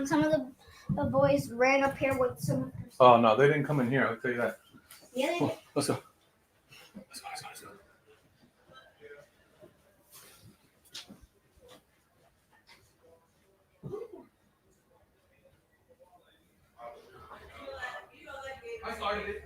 some of the boys ran up here with some. Oh no, they didn't come in here. I'll tell you that. Yeah, they did. Let's go. I started it.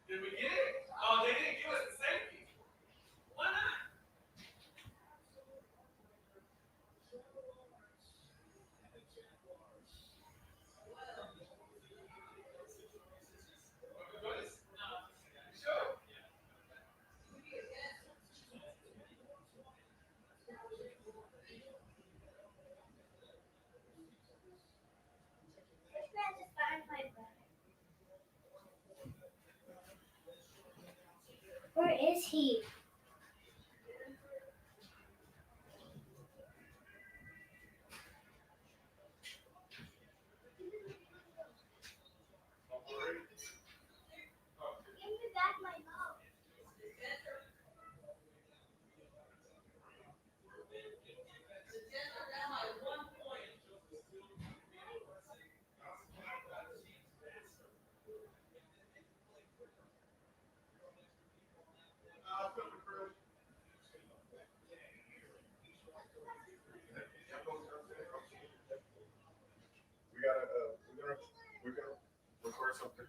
Did we get it? Oh, they didn't give us the safety. Why not? Sure. Where is he? Give me back my mouth. We're gonna record something.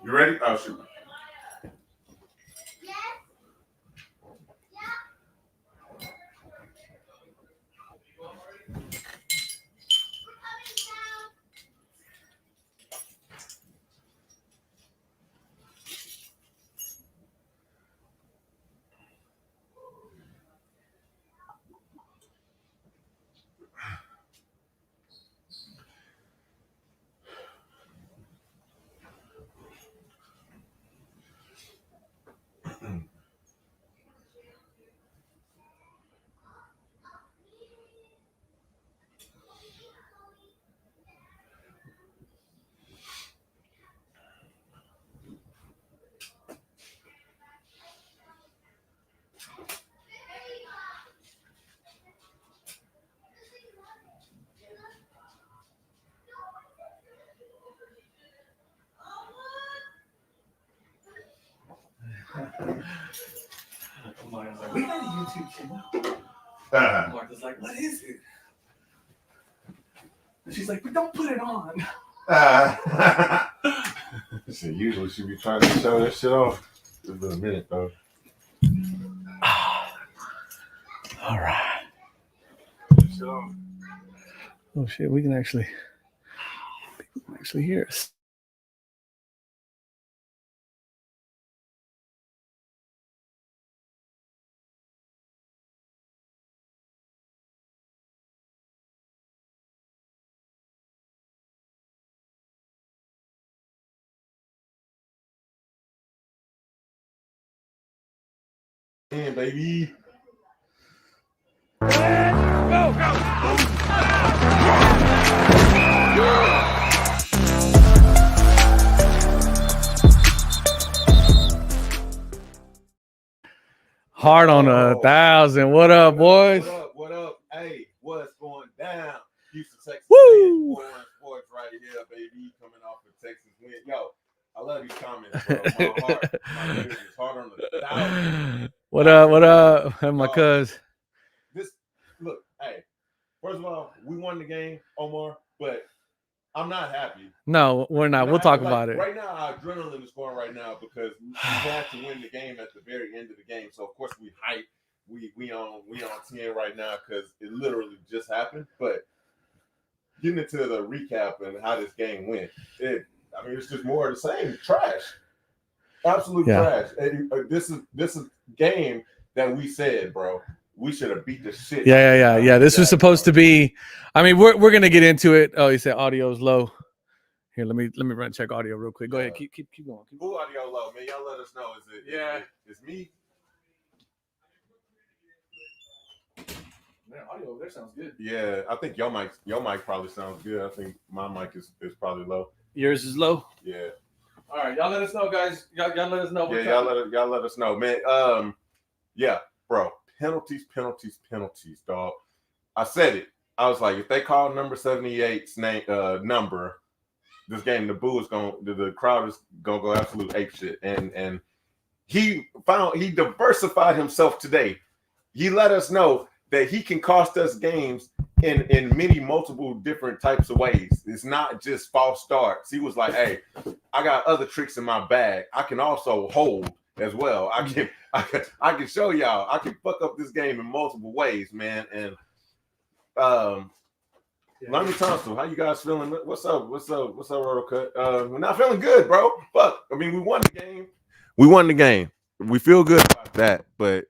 You ready? Oh shoot. Martha's like, we got a YouTube channel. Martha's like, what is it? And she's like, but don't put it on. See, usually she be trying to show that shit off. It's been a minute though. All right. So, Oh shit, we can actually hear us. man, baby. Hard on 1,000. What up, boys? What up? What up? Hey, what's going down? Houston, Texas. Woo! Sports right here, baby. Coming off the Texas win. Yo, I love these comments, bro. My heart, my goodness, hard on 1,000. What up? What up? My cuz. This look, hey. First of all, we won the game, Omar, but I'm not happy. No, we're not. We'll talk about it. Right now, our adrenaline is going right now because we had to win the game at the very end of the game. So of course we hype. We on 10 right now because it literally just happened. But getting into the recap and how this game went, it's just more of the same. Trash. Absolute trash. This is game that we said, bro. We should have beat the shit. Yeah. This was supposed to be. I mean, we're gonna get into it. Oh, you said audio's low. Here, let me run check audio real quick. Go ahead, keep going. Who audio low, man? Y'all let us know. Is it? Yeah. It's me. Man, audio over there sounds good. Yeah, I think your mic probably sounds good. I think my mic is probably low. Yours is low. Yeah. All right, y'all let us know, guys. Y'all let us know. Yeah, y'all let us know, man. Yeah, bro. Penalties, dog. I said it. I was like, if they call number 78's name number, this game, the crowd is gonna go absolute ape shit. And he diversified himself today. He let us know that he can cost us games in many multiple different types of ways. It's not just false starts. He was like, hey, I got other tricks in my bag. I can also hold as well. I can show y'all. I can fuck up this game in multiple ways, man. And Lonnie Thompson, how you guys feeling? What's up, Roto Cut? We're not feeling good, bro. Fuck. I mean, we won the game. We feel good about that, but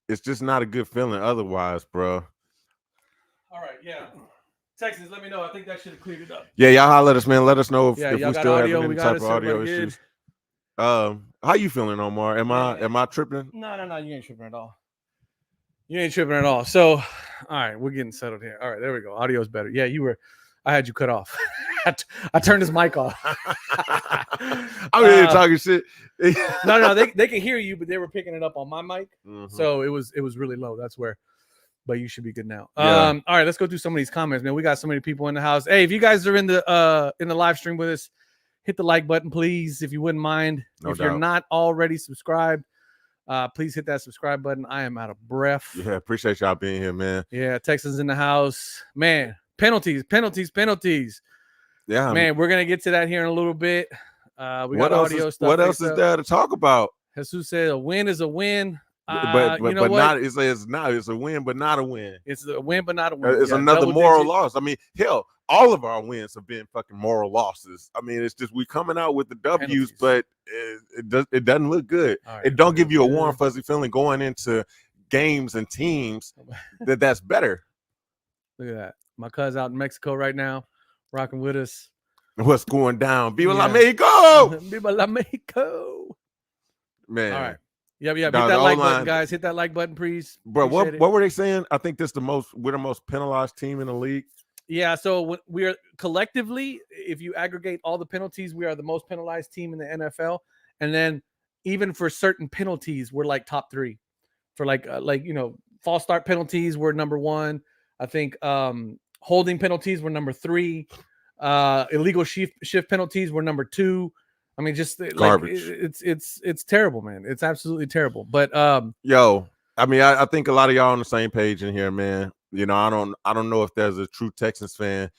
it's just not a good feeling otherwise, bro. All right, yeah. Texans, let me know. I think that should have cleared it up. Yeah, y'all holler at us, man. Let us know if we still audio, have any type of audio issues. How you feeling, Omar? Am I tripping? No, you ain't tripping at all. So, all right, we're getting settled here. All right, there we go. Audio's better. Yeah, I had you cut off. I turned his mic off. I'm here talking shit. No, they can hear you, but they were picking it up on my mic. Mm-hmm. So it was really low. That's where, but you should be good now. Yeah. All right, let's go through some of these comments, man. We got so many people in the house. Hey, if you guys are in the live stream with us, hit the like button, please, if you wouldn't mind. If you're not already subscribed, please hit that subscribe button. I am out of breath. Yeah, appreciate y'all being here, man. Yeah, Texans in the house. Man, penalties. Yeah, man, we're going to get to that here in a little bit. We got audio stuff. What else is there to talk about? Jesus said a win is a win. But not. It's not. It's a win, but not a win. It's a win, but not a win. It's another moral loss. I mean, hell, all of our wins have been fucking moral losses. I mean, it's just we coming out with the W's, but it doesn't look good. Right, it don't give you a warm, fuzzy feeling going into games and teams that's better. Look at that. My cousin out in Mexico right now, rocking with us. What's going down? Viva la Mexico! Viva la Mexico! Man. All right. Yeah. Hit that like button, guys. Hit that like button, please. Bro, what were they saying? I think we're the most penalized team in the league. Yeah, so we are collectively, if you aggregate all the penalties, we are the most penalized team in the NFL. And then even for certain penalties, we're like top 3. For false start penalties, we're number 1. I think holding penalties were number 3. Illegal shift penalties were number 2. I mean, just like Garbage. it's terrible, man. It's absolutely terrible. But Yo, I mean, I think a lot of y'all on the same page in here, man. You know, I don't know if there's a true Texans fan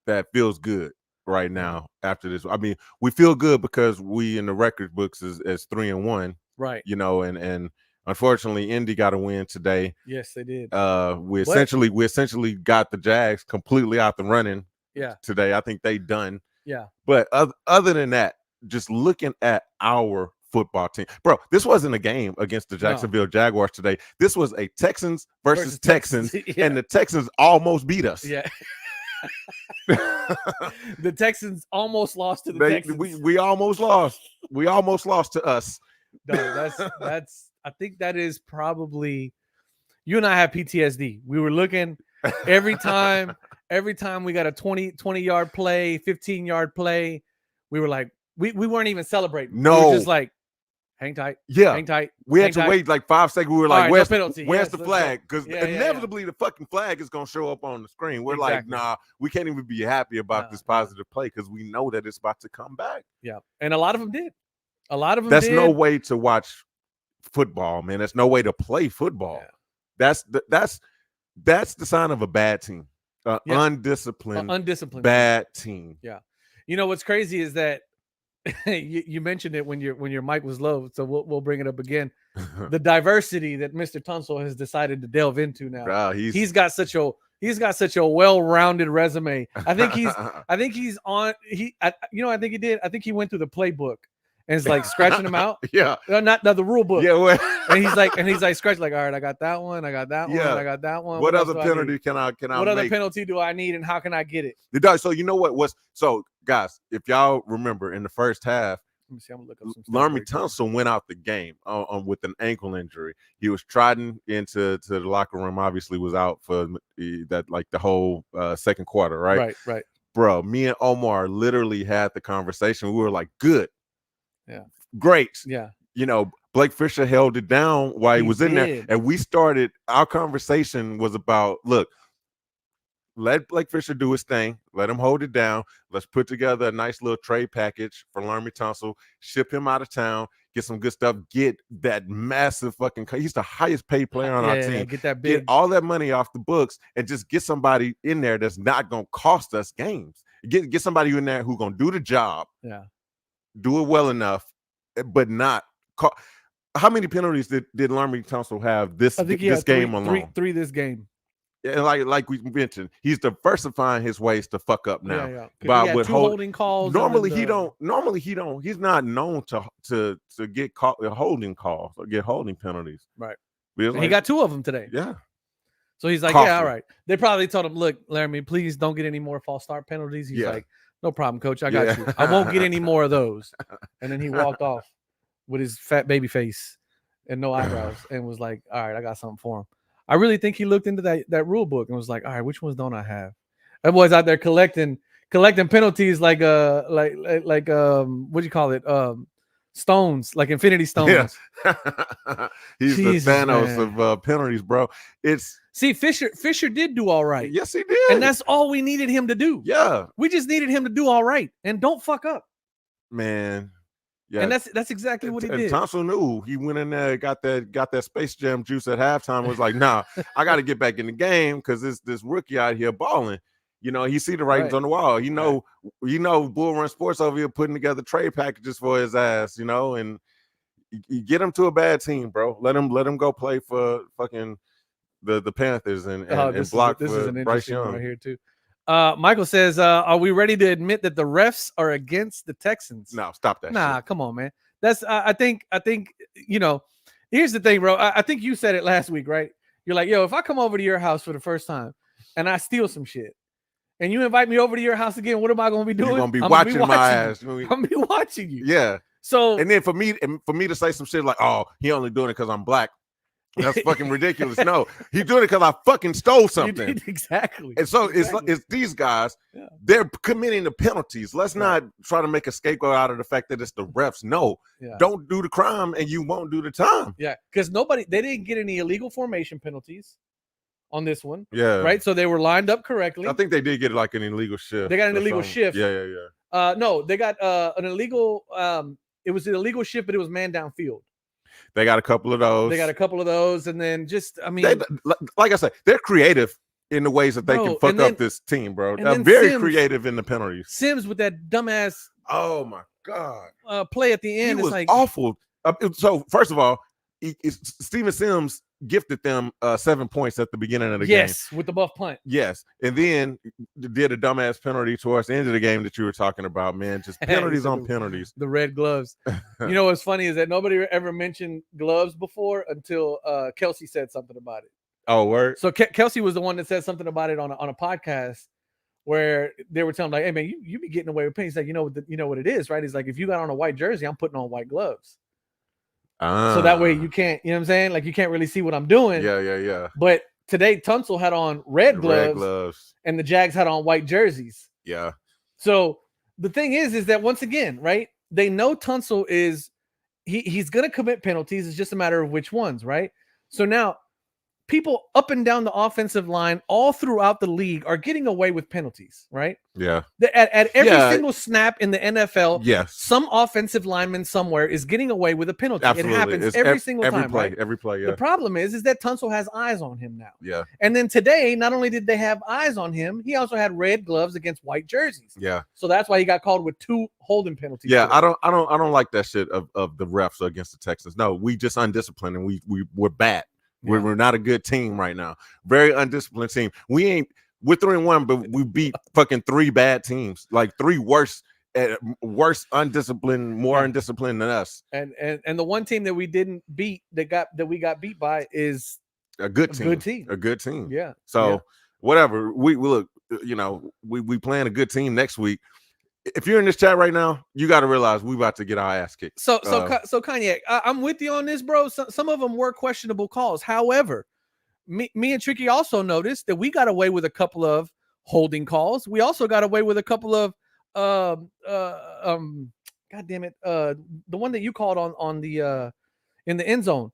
that feels good right now after this. I mean, we feel good because we in the record books as 3-1, right. you know, and unfortunately Indy got a win today. Yes, they did. We essentially got the Jags completely out the running today. I think they done. Yeah. But other than that, just looking at our football team, bro, this wasn't a game against the Jacksonville Jaguars today. This was a Texans versus Texans, and the Texans almost beat us. Yeah. The Texans almost lost to the Texans. We almost lost. We almost lost to us. No, that's I think that is probably, you and I have PTSD. We were looking every time we got a 20-yard play, 15-yard play, we were like, we weren't even celebrating. No. We were just like, hang tight. Yeah. Hang tight. We had to wait like 5 seconds. We were like, where's the flag? Because inevitably the fucking flag is going to show up on the screen. We're like, nah, we can't even be happy about this positive play because we know that it's about to come back. Yeah. And a lot of them did. That's no way to watch football, man. That's no way to play football. Yeah. That's the sign of a bad team. Undisciplined bad team. Yeah. You know what's crazy is that you mentioned it when your mic was low, so we'll bring it up again. The diversity that Mr. Tunsil has decided to delve into now. He's got such a well-rounded resume. I think he's on. I think he went through the playbook and is like scratching them out. Yeah. Not the rule book. Yeah. Well, and he's like scratching, like, all right, I got that one, I got that one, I got that one. What other penalty can I what other penalty do I need, and how can I get it? So you know what was so guys, if y'all remember in the first half, let me see, I'm gonna look up some Laremy Tunsil went out the game with an ankle injury. He was trotting into the locker room, obviously was out for that like the whole second quarter, right? Right. Bro, me and Omar literally had the conversation. We were like, good. Yeah. Great. Yeah. You know, Blake Fisher held it down while he was in there. And we started, our conversation was about, look, let Blake Fisher do his thing. Let him hold it down. Let's put together a nice little trade package for Laremy Tunsil, ship him out of town, get some good stuff, get that massive fucking, he's the highest paid player on our team. Get that big. Get all that money off the books and just get somebody in there that's not going to cost us games. Get somebody in there who's going to do the job. Yeah. Do it well enough, but not. How many penalties did Laremy Tunsil have this game alone? Three this game. Yeah, like we mentioned, he's diversifying his ways to fuck up now. Yeah. By with holding calls. Normally he don't. He's not known to get holding calls or get holding penalties. Right. He got 2 of them today. Yeah. So he's like, yeah, all right. They probably told him, look, Laremy, please don't get any more false start penalties. He's like, no problem, coach. I got you. I won't get any more of those. And then he walked off with his fat baby face and no eyebrows and was like, all right, I got something for him. I really think he looked into that rule book and was like, all right, which ones don't I have? That boy's out there collecting penalties like what do you call it? Stones, like infinity stones. Yeah. He's Jesus, the Thanos of penalties, bro. Fisher did do all right. Yes, he did. And that's all we needed him to do. Yeah. We just needed him to do all right and don't fuck up. Man. Yeah. And that's exactly what he did. Tunsil knew. He went in there, got that Space Jam juice at halftime. Was like, nah, I got to get back in the game because this rookie out here balling. You know, he see the writings on the wall. You know, Bull Run Sports over here putting together trade packages for his ass. You know, and you get him to a bad team, bro. Let him go play for fucking the Panthers and block this for is an Bryce interesting Young one right here too. Michael says, are we ready to admit that the refs are against the Texans? No, stop that. Nah, shit. Come on, man. That's I think you know. Here's the thing, bro. I think you said it last week, right? You're like, yo, if I come over to your house for the first time and I steal some shit, and you invite me over to your house again, what am I going to be doing? You're going to be watching my ass. I'm going to be watching you. Yeah. So, and then for me to say some shit like, oh, he only doing it because I'm black. That's fucking ridiculous. No, he's doing it because I fucking stole something. Exactly. And so it's these guys, they're committing the penalties. Let's not try to make a scapegoat out of the fact that it's the refs. No, don't do the crime and you won't do the time. Yeah, because they didn't get any illegal formation penalties on this one. Yeah. Right? So they were lined up correctly. I think they did get like an illegal shift. They got an illegal shift. Yeah. No, they got an illegal. It was an illegal shift, but it was man downfield. They got a couple of those. They got a couple of those, and then just like I said, they're creative in the ways that they can fuck up this team, bro. Very creative in the penalties. Sims with that dumbass. Oh my god! Play at the end. He was awful. So first of all, Steven Sims gifted them 7 points at the beginning of the game. Yes, with the buff punt. Yes, and then did a dumbass penalty towards the end of the game that you were talking about, man. Just penalties on penalties. The red gloves. You know what's funny is that nobody ever mentioned gloves before until Kelsey said something about it. Oh, word. So Kelsey was the one that said something about it on a podcast where they were telling him, like, "Hey man, you be getting away with penalties." He's like, you know what it is, right? He's like, if you got on a white jersey, I'm putting on white gloves. So that way you can't, you know what I'm saying? Like you can't really see what I'm doing. Yeah. But today Tunsil had on red gloves and the Jags had on white jerseys. Yeah. So the thing is that once again, right? They know Tunsil is he's gonna commit penalties. It's just a matter of which ones, right? So now people up and down the offensive line all throughout the league are getting away with penalties, right? Yeah. At every single snap in the NFL, yes, some offensive lineman somewhere is getting away with a penalty. Absolutely. It happens every single time, play, right? Every play, yeah. The problem is that Tunsil has eyes on him now. Yeah. And then today, not only did they have eyes on him, he also had red gloves against white jerseys. Yeah. So that's why he got called with 2 holding penalties. Yeah, today. I don't like that shit of the refs against the Texans. No, we just undisciplined and we're bad. Yeah. We're not a good team right now. Very undisciplined team. We're 3-1, but we beat fucking 3 bad teams, like 3 worse undisciplined, more undisciplined than us. And the one team that we didn't beat that we got beat by is a good team. A good team. Yeah. So whatever. We look, you know, we playing a good team next week. If you're in this chat right now, you got to realize we about to get our ass kicked. So Kanye, I'm with you on this, bro. Some of them were questionable calls. However, me and Tricky also noticed that we got away with a couple of holding calls. We also got away with a couple of God damn it, the one that you called on the in the end zone,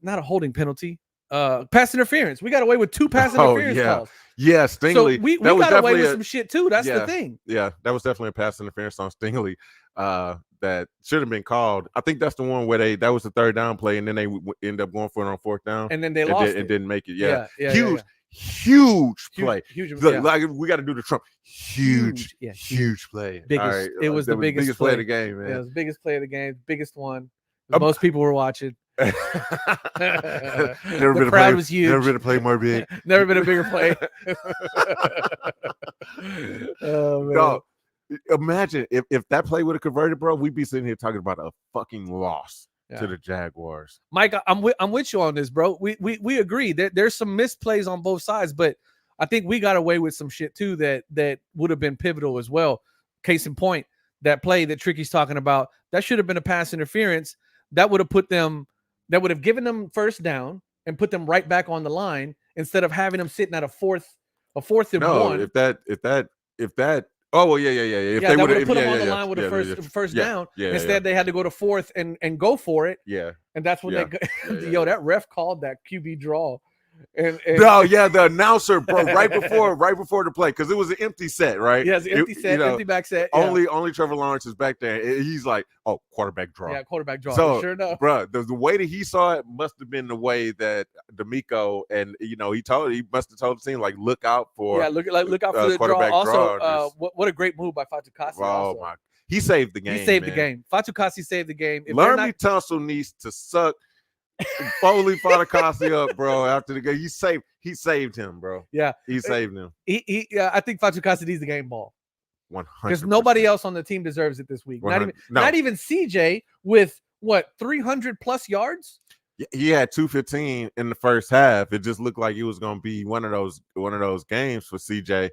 not a holding penalty. Pass interference. We got away with 2 pass interference calls. Yeah, Stingley. So we got away with some shit too. That's the thing. Yeah, that was definitely a pass interference on Stingley that should have been called. I think that's the one where that was the 3rd down play, and then they end up going for it on 4th down, and then they lost and didn't make it. Yeah. Huge play. Look, like we got to do the Trump. Huge play. Biggest. It was the biggest play of the game, man. Yeah, it was the biggest play of the game. Biggest one. Most people were watching. The crowd was huge. Never been a play more big. Never been a bigger play. Oh man. No, imagine if that play would have converted, bro. We'd be sitting here talking about a fucking loss to the Jaguars. Mike, I'm with you on this, bro. We agree that there's some missed plays on both sides, but I think we got away with some shit too that would have been pivotal as well. Case in point, that play that Tricky's talking about, that should have been a pass interference. That would have given them 1st down and put them right back on the line instead of having them sitting at a fourth and 1. If that. Oh well, yeah. If they would have put them on the line with a first down. Instead, they had to go to 4th and go for it. Yeah. And that's when that ref called that QB draw. And the announcer, bro, right before the play, because it was an empty set, right? Yeah, it's an empty set, empty back set. Yeah. Only Trevor Lawrence is back there. He's like, oh, quarterback draw. Yeah, quarterback draw. So, sure enough, bro, the way that he saw it must have been the way that D'Amico and he must have told the team, like, look out for look out for the draw. Also, what a great move by Fatukasi. Oh my, he saved the game. He saved the game. Fatukasi saved the game. Laremy Tunsil needs to suck Foley Fatukasi up, bro. After the game, he saved him, bro. Yeah, he saved him. I think Fatukasi needs the game ball. 100%. Because nobody else on the team deserves it this week. Not even CJ with 300+ yards. He had 215 in the first half. It just looked like it was going to be one of those games for CJ.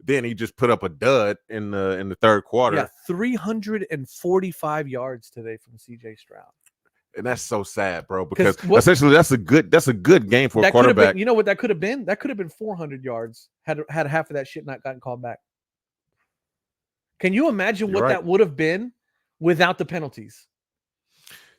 Then he just put up a dud in the 3rd quarter. Yeah, 345 yards today from CJ Stroud. And that's so sad, bro, because essentially that's a good game for a quarterback. You know what that could have been? That could have been 400 yards had half of that shit not gotten called back. Can you imagine what that would have been without the penalties?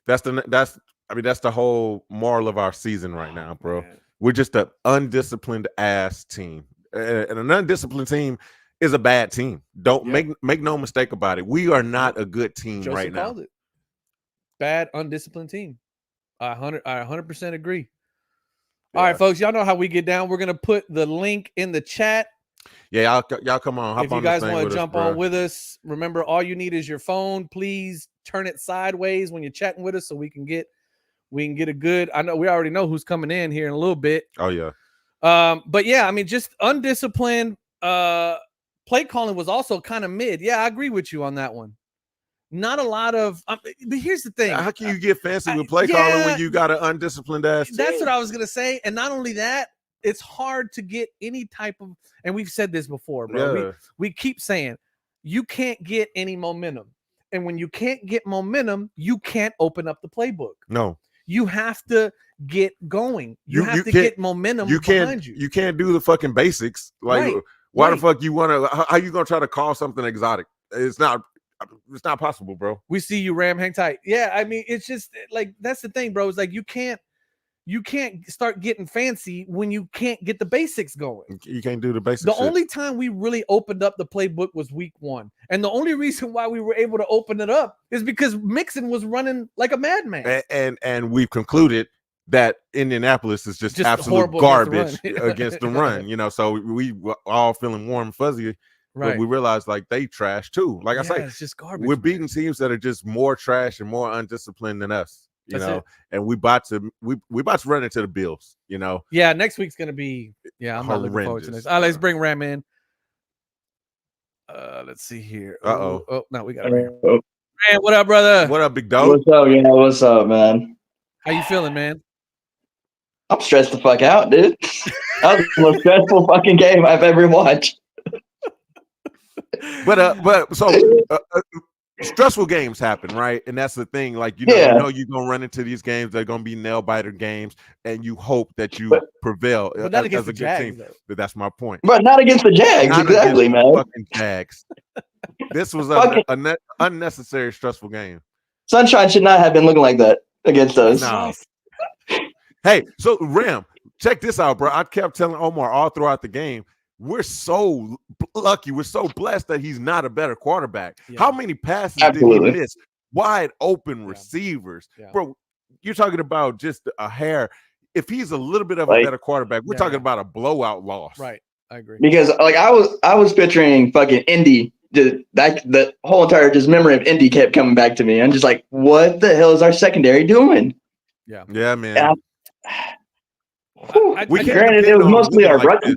That's the whole moral of our season right now, bro. Man. We're just an undisciplined ass team. And an undisciplined team is a bad team. Don't Yeah. make no mistake about it. We are not a good team Joseph right now. called it. Bad, undisciplined team. I 100% agree. All right, folks, y'all know how we get down. We're gonna put the link in the chat. Yeah, y'all come on. Hop If you on this guys thing want with to us, jump bro. on with us, remember all you need is your phone. Please turn it sideways when you're chatting with us so we can get a good. I know we already know who's coming in here in a little bit. Oh yeah. But yeah, I mean, just undisciplined play calling was also kind of mid. Yeah, I agree with you on that one. Not a lot of but here's the thing. How can you get fancy with play calling when you got an undisciplined ass team? That's what I was gonna say. And not only that, it's hard to get any type of, and we've said this before, bro. Yeah. We keep saying you can't get any momentum. And when you can't get momentum, you can't open up the playbook. No. You have to get going. You have to can't- get momentum You can't behind you. you can't do the fucking basics. Like Right, why right. the fuck you wanna how you gonna try to call something exotic? It's not possible, bro. We see you, Ram. Hang tight. Yeah, I mean, it's just like that's the thing, bro. It's like you can't start getting fancy when you can't get the basics going. You can't do the basics. The only time we really opened up the playbook was week 1. And the only reason why we were able to open it up is because Mixon was running like a madman. And we've concluded that Indianapolis is just absolute horrible garbage against the run. against the run, you know. So we were all feeling warm and fuzzy. Right. But we realized like they trash too. Like I say, it's just garbage. we're man. beating teams that are just more trash and more undisciplined than us. You That's know, it. and we about to run into the Bills, you know. Yeah, next week's gonna be I'm not looking forward to Horrendous. next. All right, let's bring Ram in. Let's see here. Uh-oh. Oh, no, we got him here. Man, what up, brother? What up, big dog? What's up? Yeah, what's up, man? How you feeling, man? I'm stressed the fuck out, dude. That was the most stressful fucking game I've ever watched. But stressful games happen, right? And that's the thing. Like, you know, Yeah. you know you're gonna run into these games. They're gonna be nail biter games, and you hope that you prevail But not as against a the good Jags, team. though. But that's my point. But not against the Jags, Not exactly, against the man. fucking Jags. This was an unnecessary stressful game. Sunshine should not have been looking like that against us. No. Hey, so Ram, check this out, bro. I kept telling Omar all throughout the game, we're so lucky, we're so blessed that he's not a better quarterback. Yeah. How many passes Absolutely. did he miss? Wide open receivers. Yeah. Bro, you're talking about just a hair. If he's a little bit of a Like- better quarterback, we're talking about a blowout loss. Right. I agree. Because like I was picturing fucking Indy. The whole entire just memory of Indy kept coming back to me. I'm just like, what the hell is our secondary doing? Yeah, man. Yeah. We can't Granted, depend it was on mostly winning our like rookies.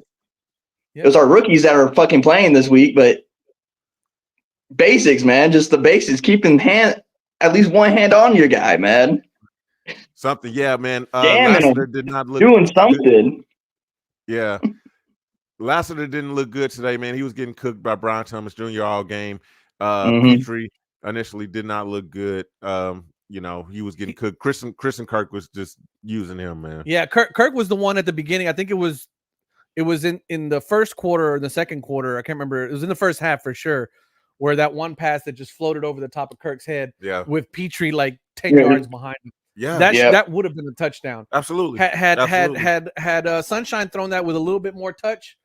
Yeah. It was our rookies that are fucking playing this week, but basics, man, just the basics. Keeping at least one hand on your guy, man. Something, yeah, man. Jamming Lassiter him. did not look Doing good. something. Yeah. Lassiter didn't look good today, man. He was getting cooked by Brian Thomas Jr. all game. Petrie initially did not look good. You know, he was getting cooked. Christian Kirk was just using him, man. Yeah, Kirk was the one at the beginning. I think it was in the first quarter or the second quarter. I can't remember. It was in the first half for sure, where that one pass that just floated over the top of Kirk's head with Petrie like 10 yards behind him. Yeah, that would have been a touchdown. Absolutely. Had Sunshine thrown that with a little bit more touch,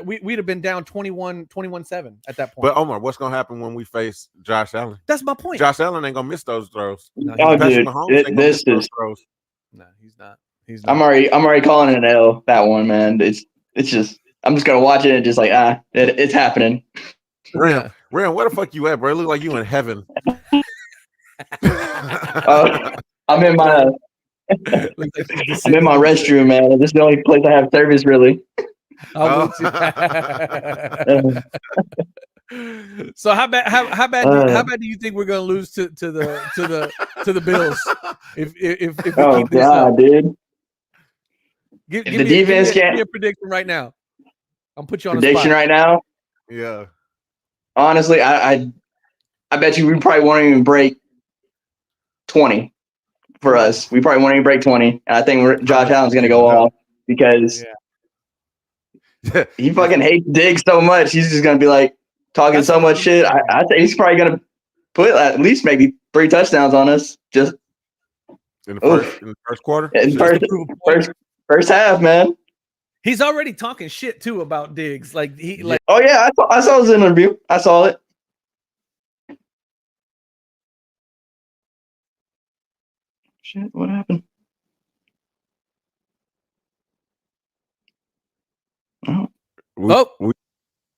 we'd have been down 21-7 at that point. But Omar, what's gonna happen when we face Josh Allen? That's my point. Josh Allen ain't gonna miss those throws. No, Oh, Patrick dude, Mahomes ain't gonna this miss those is. throws. No, he's not. He's not. I'm already calling it an L. That one, man. It's just. I'm just gonna watch it and just like it's happening. Ram, where the fuck you at, bro? It look like you in heaven. I'm in my. I'm in my restroom, man. This is the only place I have service, really. So how bad do you think we're gonna lose to the Bills if we keep this up? Dude. Give the defense give me a prediction right now. I'm put you on prediction the spot. right now. Yeah. Honestly, I bet you we probably won't even break 20 for us. We probably won't even break 20. And I think Josh Allen's gonna go off because he fucking hates Diggs so much. He's just gonna be like talking so much shit. I think he's probably gonna put at least maybe 3 touchdowns on us. Just in the first quarter. In first half, man. He's already talking shit too about Diggs. Like he like Oh yeah, I saw his interview. I saw it. Shit, what happened? Oh, We,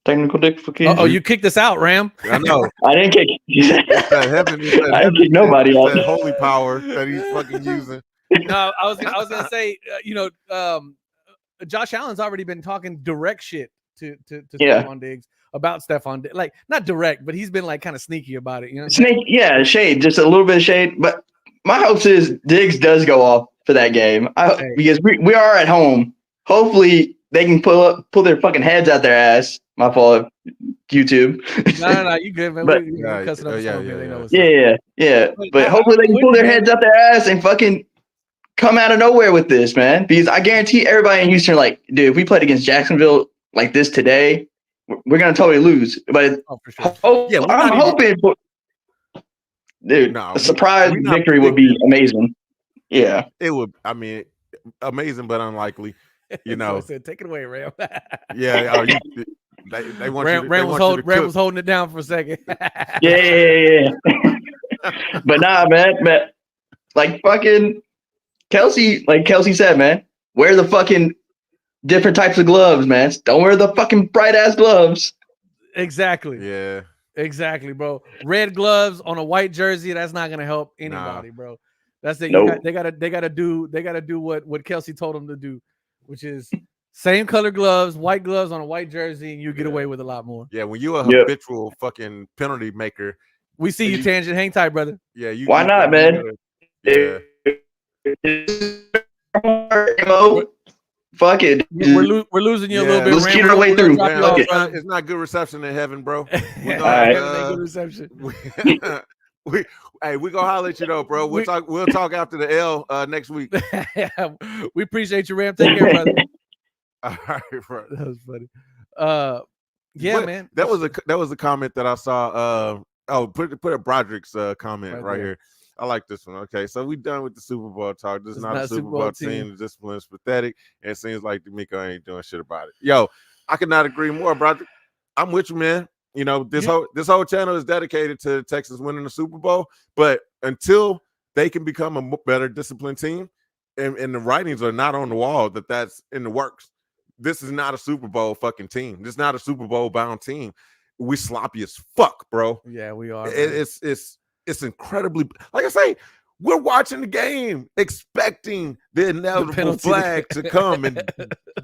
technical difficulties. oh, you kicked us out, Ram. I know. I didn't kick. It's that heaven. It's that I didn't heaven. kick nobody It's out. that holy power that he's fucking using. No, I was gonna say, Josh Allen's already been talking direct shit to Yeah. Stephon Diggs about Stephon Diggs. Like not direct, but he's been like kind of sneaky about it. You know, Snake, yeah, shade, just a little bit of shade. But my hopes is Diggs does go off for that game because we are at home. Hopefully they can pull their fucking heads out their ass. My fault, YouTube. No, you good, man. But- We're cussing up storm here. They know what's up. Yeah. But hopefully they can pull their heads out their ass and fucking come out of nowhere with this, man. Because I guarantee everybody in Houston, like, dude, if we played against Jacksonville like this today, we're gonna totally lose. But for sure. I'm hoping for, dude, a surprise victory would be amazing. Yeah, it would. I mean, amazing but unlikely. You know, I said, take it away, Ram. Yeah, they want Ram, you. Ram was holding it down for a second. yeah. But nah, man, like fucking Kelsey, like Kelsey said, man, wear the fucking different types of gloves, man. Don't wear the fucking bright ass gloves. Exactly. Yeah. Exactly, bro. Red gloves on a white jersey, that's not gonna help anybody, bro. That's it. Nope. They gotta do what Kelsey told them to do, which is same color gloves, white gloves on a white jersey, and you get away with a lot more. Yeah, when you're a habitual fucking penalty maker, we see you, Tangent. Hang tight, brother. Yeah, why not, man? Yeah. Fuck it. We're losing you a little bit. Let's cheat our way through. It's not good reception in heaven, bro. All right. Good reception. We gonna holler at you though, bro. We'll talk after the L next week. We appreciate you, Ram. Take care, brother. All right, bro. That was funny. Yeah, man. That was a comment that I saw. Put a Broderick's comment right here. I like this one. Okay, so we done with the Super Bowl talk. This is not a Super Bowl team. The discipline is pathetic, and it seems like D'Amico ain't doing shit about it. Yo, I could not agree more, Broderick. I'm with you, man. You know, this whole channel is dedicated to the Texans winning the Super Bowl, but until they can become a better disciplined team, and the writings are not on the wall that's in the works, this is not a Super Bowl fucking team. This is not a Super Bowl bound team. We sloppy as fuck, bro. Yeah, we are. It's incredibly, like I say, we're watching the game, expecting the inevitable flag to come and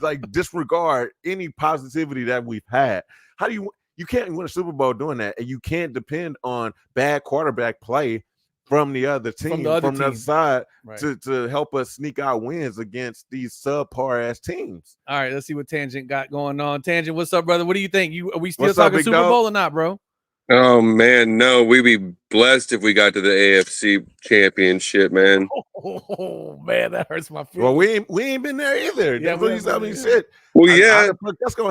like disregard any positivity that we've had. How do you can't win a Super Bowl doing that, and you can't depend on bad quarterback play from the other team, from the other side, right, to help us sneak out wins against these subpar ass teams. All right, let's see what Tangent got going on. Tangent, what's up, brother? What do you think? Are we still talking Super Bowl or not, bro? Oh man, no. We'd be blessed if we got to the AFC Championship, man. Oh man, that hurts my feelings. Well, we ain't been there either. Yeah, shit. Well,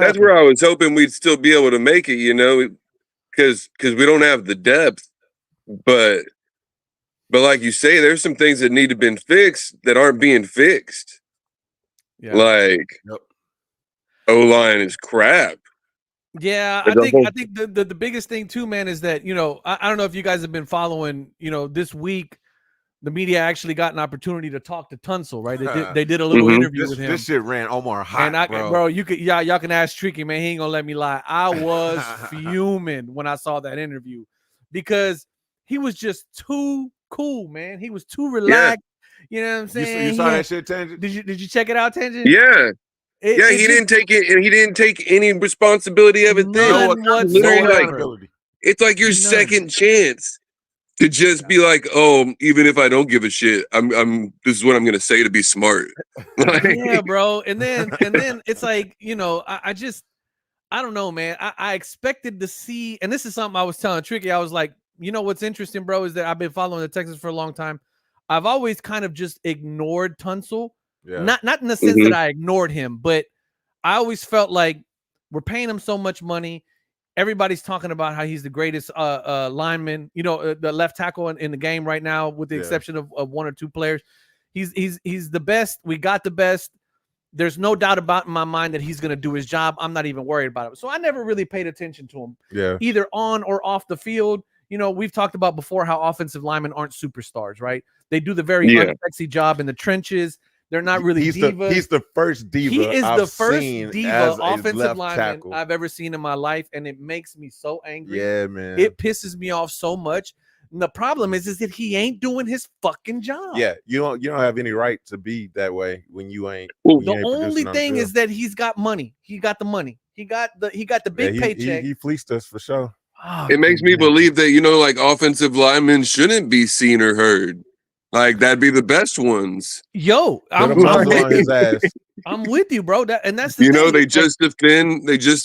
that's where I was hoping we'd still be able to make it, you know, because we don't have the depth. But like you say, there's some things that need to be fixed that aren't being fixed. Yeah. Like O-line is crap. Yeah, I think the biggest thing too, man, is that, you know, I don't know if you guys have been following, you know, this week the media actually got an opportunity to talk to Tunsil, right? They did a little interview with him. This shit ran Omar hot, and bro. Y'all can ask Tricky, man. He ain't gonna let me lie. I was fuming when I saw that interview because he was just too cool, man. He was too relaxed. Yeah. You know what I'm saying? You saw that shit, Tangent? Did you check it out, Tangent? Yeah. He didn't take it, and he didn't take any responsibility of it. It's like your second chance to just be like, oh, even if I don't give a shit, this is what I'm gonna say to be smart. Yeah, bro. And then it's like, you know, I don't know, man. I expected to see, and this is something I was telling Tricky. I was like, you know what's interesting, bro, is that I've been following the Texans for a long time. I've always kind of just ignored Tunsil. Yeah. Not in the sense that I ignored him, but I always felt like we're paying him so much money. Everybody's talking about how he's the greatest lineman, you know, the left tackle in the game right now, with the exception of one or two players. He's the best. We got the best. there's no doubt about in my mind that he's going to do his job. I'm not even worried about it. So I never really paid attention to him, either on or off the field. You know, we've talked about before how offensive linemen aren't superstars, right? They do the very unsexy job in the trenches. They're not really he's divas. He's the first diva. He is I've the first seen diva offensive left lineman tackle. I've ever seen in my life, and it makes me so angry. Yeah, man. It pisses me off so much. And the problem is that he ain't doing his fucking job. Yeah, you don't have any right to be that way when you ain't. Well, when you The ain't only producing on thing the is that he's got money. He got the money. He got the big paycheck. He fleeced us for sure. Oh, it makes me believe that, you know, like offensive linemen shouldn't be seen or heard. Like that'd be the best ones. Yo, Put a muzzle on his ass. I'm with you, bro. That's the You thing. know, they just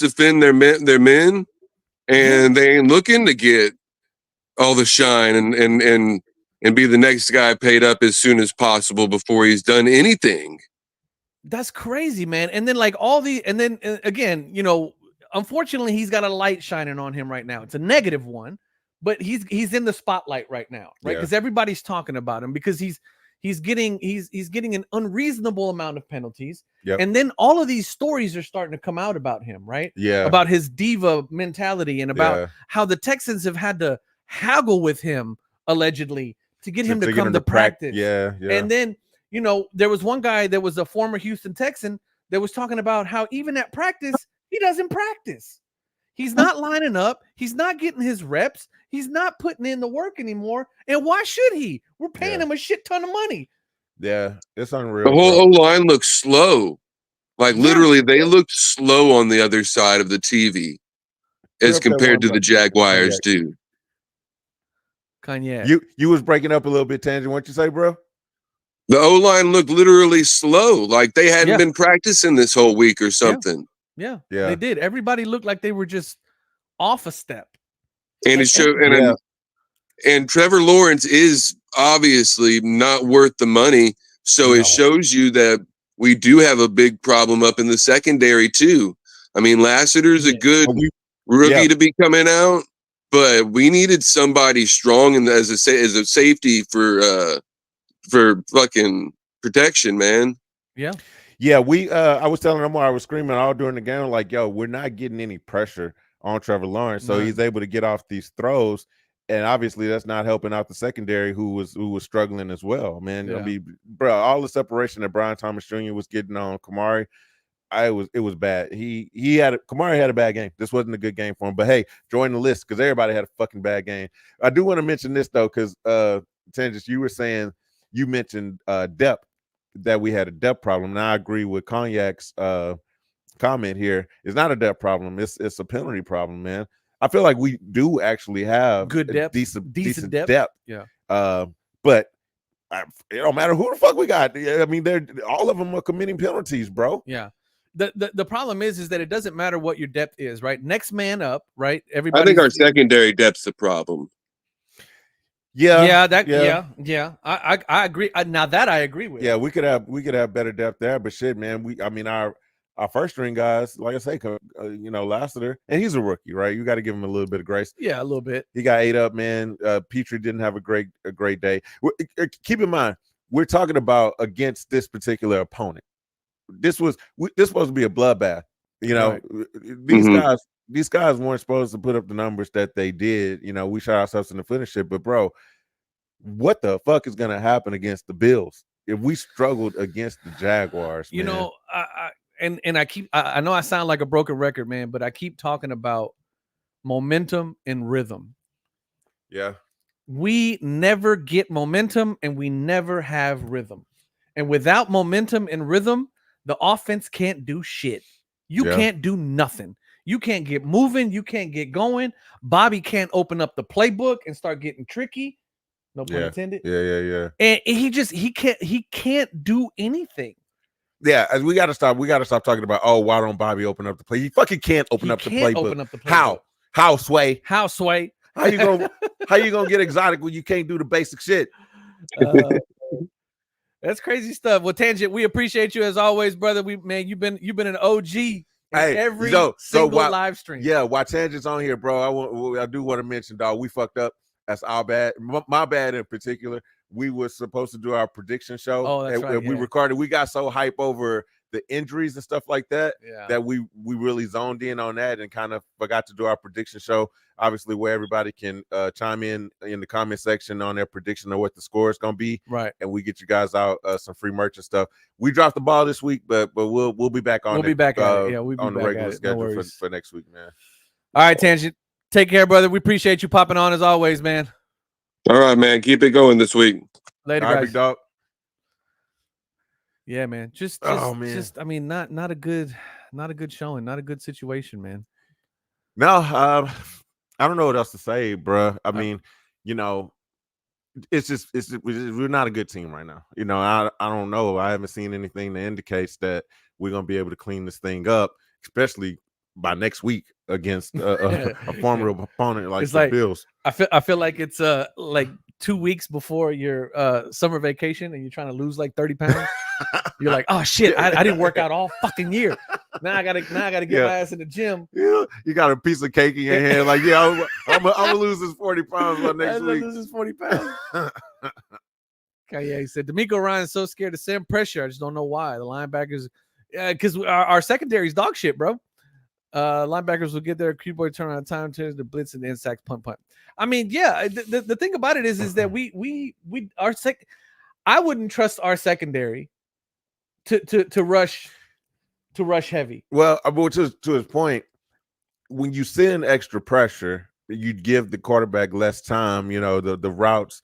defend their men, and they ain't looking to get all the shine and be the next guy paid up as soon as possible before he's done anything. That's crazy, man. And then again, you know, unfortunately, he's got a light shining on him right now. It's a negative one, but he's in the spotlight right now, right? Because everybody's talking about him because he's getting an unreasonable amount of penalties. And then all of these stories are starting to come out about him, right? Yeah. About his diva mentality and about how the Texans have had to haggle with him allegedly to get him to come to practice. Yeah. And then, you know, there was one guy that was a former Houston Texan that was talking about how even at practice, he doesn't practice. He's not lining up. He's not getting his reps. He's not putting in the work anymore. And why should he? We're paying him a shit ton of money. Yeah, it's unreal. The whole O-line looks slow. Like literally, they looked slow on the other side of the TV as compared to the Jaguars do. Kanye. You was breaking up a little bit, Tangent. What you say, bro? The O-line looked literally slow. Like they hadn't been practicing this whole week or something. Yeah, they did. Everybody looked like they were just off a step. And it showed. And Trevor Lawrence is obviously not worth the money. So it shows you that we do have a big problem up in the secondary too. I mean, Lassiter's a good rookie to be coming out, but we needed somebody strong as a safety for fucking protection, man. Yeah, I was telling them, I was screaming all during the game, like, yo, we're not getting any pressure on Trevor Lawrence, so he's able to get off these throws, and obviously that's not helping out the secondary who was struggling as well, man. I mean, bro, all the separation that Brian Thomas Jr. was getting on Kamari, it was bad. Kamari had a bad game. This wasn't a good game for him, but hey, join the list because everybody had a fucking bad game. I do want to mention this though, because Tangis, you mentioned depth, that we had a depth problem, and I agree with Cognac's comment here. It's not a depth problem, it's a penalty problem, man. I feel like we do actually have good depth, decent depth. Yeah. But it don't matter who the fuck we got. I mean, all of them are committing penalties, bro. Yeah. The problem is that it doesn't matter what your depth is, right? Next man up, right? Everybody. I think our secondary depth's the problem. Yeah. I agree. Now that I agree with. Yeah, we could have better depth there, but shit, man. Our first string guys, like I say, Lassiter, and he's a rookie, right? You got to give him a little bit of grace. Yeah, a little bit. He got ate up, man. Petrie didn't have a great day. Keep in mind, we're talking about against this particular opponent. This was supposed to be a bloodbath. You know, these guys weren't supposed to put up the numbers that they did. You know, we shot ourselves in the foot and shit. But bro, what the fuck is gonna happen against the Bills if we struggled against the Jaguars? You man? know, I know I sound like a broken record, man, but I keep talking about momentum and rhythm. Yeah. We never get momentum and we never have rhythm. And without momentum and rhythm, the offense can't do shit. You can't do nothing. You can't get moving. You can't get going. Bobby can't open up the playbook and start getting tricky. No pun intended. Yeah. And he can't do anything. Yeah, we got to stop talking about, why don't Bobby open up the play? He fucking can't open up the playbook. How Sway? How Sway? How you gonna get exotic when you can't do the basic shit? That's crazy stuff. Well, Tangent, we appreciate you as always, brother. You've been an OG in every single live stream. Yeah, while Tangent's on here, bro, I do want to mention, dog, we fucked up. That's our bad. My bad in particular. We were supposed to do our prediction show. Oh, that's right. We recorded. We got so hype over the injuries and stuff like that, that we really zoned in on that and kind of forgot to do our prediction show. Obviously, where everybody can chime in the comment section on their prediction of what the score is going to be, right? And we get you guys out some free merch and stuff. We dropped the ball this week, but we'll be back on. We'll be back at it. Yeah, we'll be on the back regular at it. schedule No for next week, man. All right, Tangent. Take care, brother. We appreciate you popping on as always, man. All right, man. Keep it going this week. Later, All right, guys. big dog. Yeah, man. Just I mean, not a good showing, not a good situation, man. No, I don't know what else to say, bro. I mean, you know, we're not a good team right now. You know, I don't know. I haven't seen anything that indicates that we're gonna be able to clean this thing up, especially by next week against a formidable opponent like the Bills. I feel like it's like 2 weeks before your summer vacation and you're trying to lose like 30 pounds. You're like, oh shit, I didn't work out all fucking year. Now I gotta get my ass in the gym. Yeah, you got a piece of cake in your hand, like, yeah, I'm gonna lose this 40 pounds by next week. Lose this 40 pounds. Okay, yeah, he said D'Amico Ryan's so scared to send pressure. I just don't know why. The linebackers, because our secondary's dog shit, bro. Linebackers will get their keyboard turn on time to the blitz and the inside punt. I mean, yeah, the thing about it is that I wouldn't trust our secondary to rush heavy. Well, to his point, when you send extra pressure, you give the quarterback less time. You know, the routes,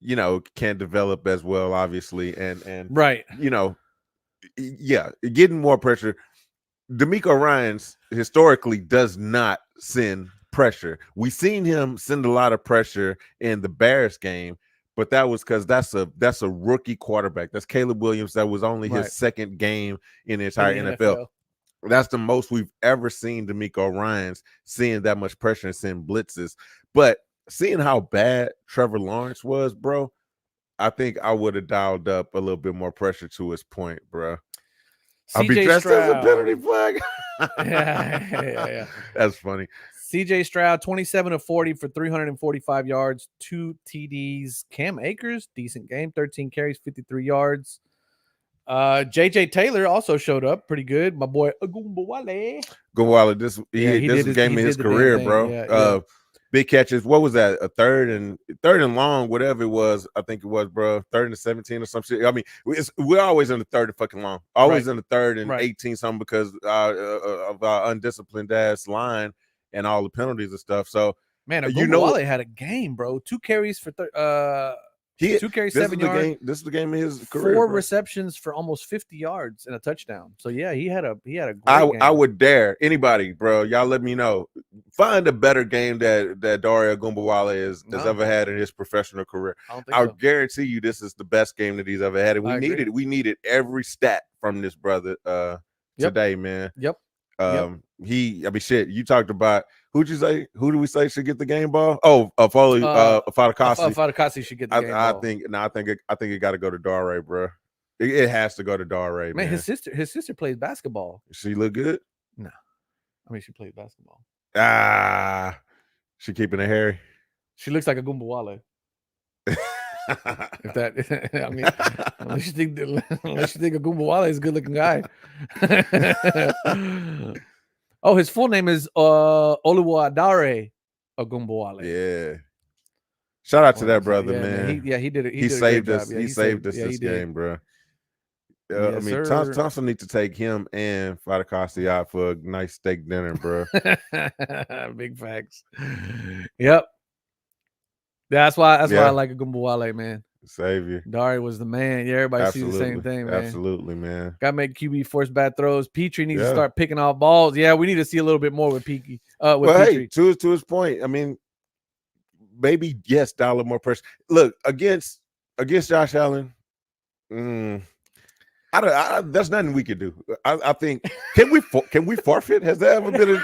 you know, can't develop as well, obviously, and right. You know, yeah, getting more pressure. D'Amico Ryans historically does not send pressure. We've seen him send a lot of pressure in the Bears game, but that was because that's a rookie quarterback. That's Caleb Williams. That was only his second game in the entire NFL. That's the most we've ever seen D'Amico Ryans seeing that much pressure and send blitzes. But seeing how bad Trevor Lawrence was, bro, I think I would have dialed up a little bit more pressure to his point, bro. I'll be dressed as a penalty flag. yeah. That's funny. CJ Stroud, 27 of 40 for 345 yards, 2 TDs. Cam Akers, decent game, 13 carries, 53 yards. JJ Taylor also showed up pretty good. My boy Agumbawale. This game of his career, bro. Yeah. Big catches. What was that? A third and long, whatever it was. I think it was, bro. 3rd and 17 or some shit. I mean, we're always in the 3rd and fucking long. Always in the 3rd and 18 something because of our undisciplined ass line and all the penalties and stuff. So, man, Agumbawale had a game, bro. 2 carries for 2 carries, 7 yards. This is the game of his career. 4 bro. receptions for almost 50 yards and a touchdown. So yeah, he had a great game. I would dare anybody, bro. Y'all let me know. Find a better game that Dario Agumbawale has ever had in his professional career. I'll guarantee you this is the best game that he's ever had. And we needed every stat from this brother today, man. Yep. Shit. You talked about who do we say should get the game ball? Oh, Fadakasi. Fadakasi should get the game ball. I think it got to go to Dare, bro. It has to go to Dare, man. His sister plays basketball. She look good? No, I mean she plays basketball. She keeping it hairy. She looks like a Agumbawale. If that, I mean, unless you think Agumbawale is a good-looking guy. Oh, his full name is Oluwadare Agumbawale. Yeah. Shout out to that brother, man. He did it. He saved us. He saved us this game, bro. I mean, Thompson need to take him and Fadakasi out for a nice steak dinner, bro. Big facts. Yep. That's why I like Agumbawale, man. Savior. Dari was the man. Yeah, everybody sees the same thing, man. Absolutely, man. Got to make QB force bad throws. Petrie needs to start picking off balls. Yeah, we need to see a little bit more with Petrie. Hey, to his point, I mean, maybe dial up more pressure. Look, against Josh Allen, there's nothing we can do. I think can we forfeit? Has that ever been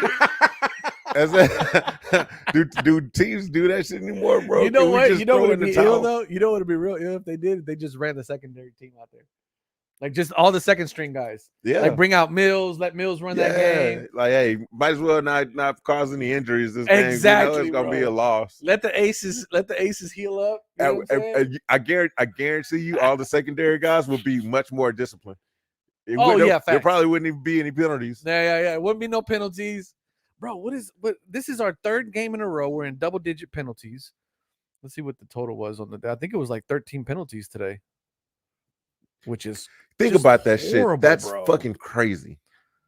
do teams do that shit anymore, bro? You know what? You know what would be ill though? You know what would be real ill if they did? If they just ran the secondary team out there. Like just all the second string guys. Yeah. Like bring out Mills, let Mills run that game. Like, hey, might as well not cause any injuries this game. Exactly. You know it's gonna be a loss. Let the aces heal up. You know I guarantee you all the secondary guys will be much more disciplined. Yeah, there facts. probably wouldn't even be any penalties. Yeah. Wouldn't be no penalties, bro. This is our third game in a row. We're in double-digit penalties. Let's see what the total was on the. I think it was like 13 penalties today, which is Think just about that horrible, shit. That's bro. fucking crazy.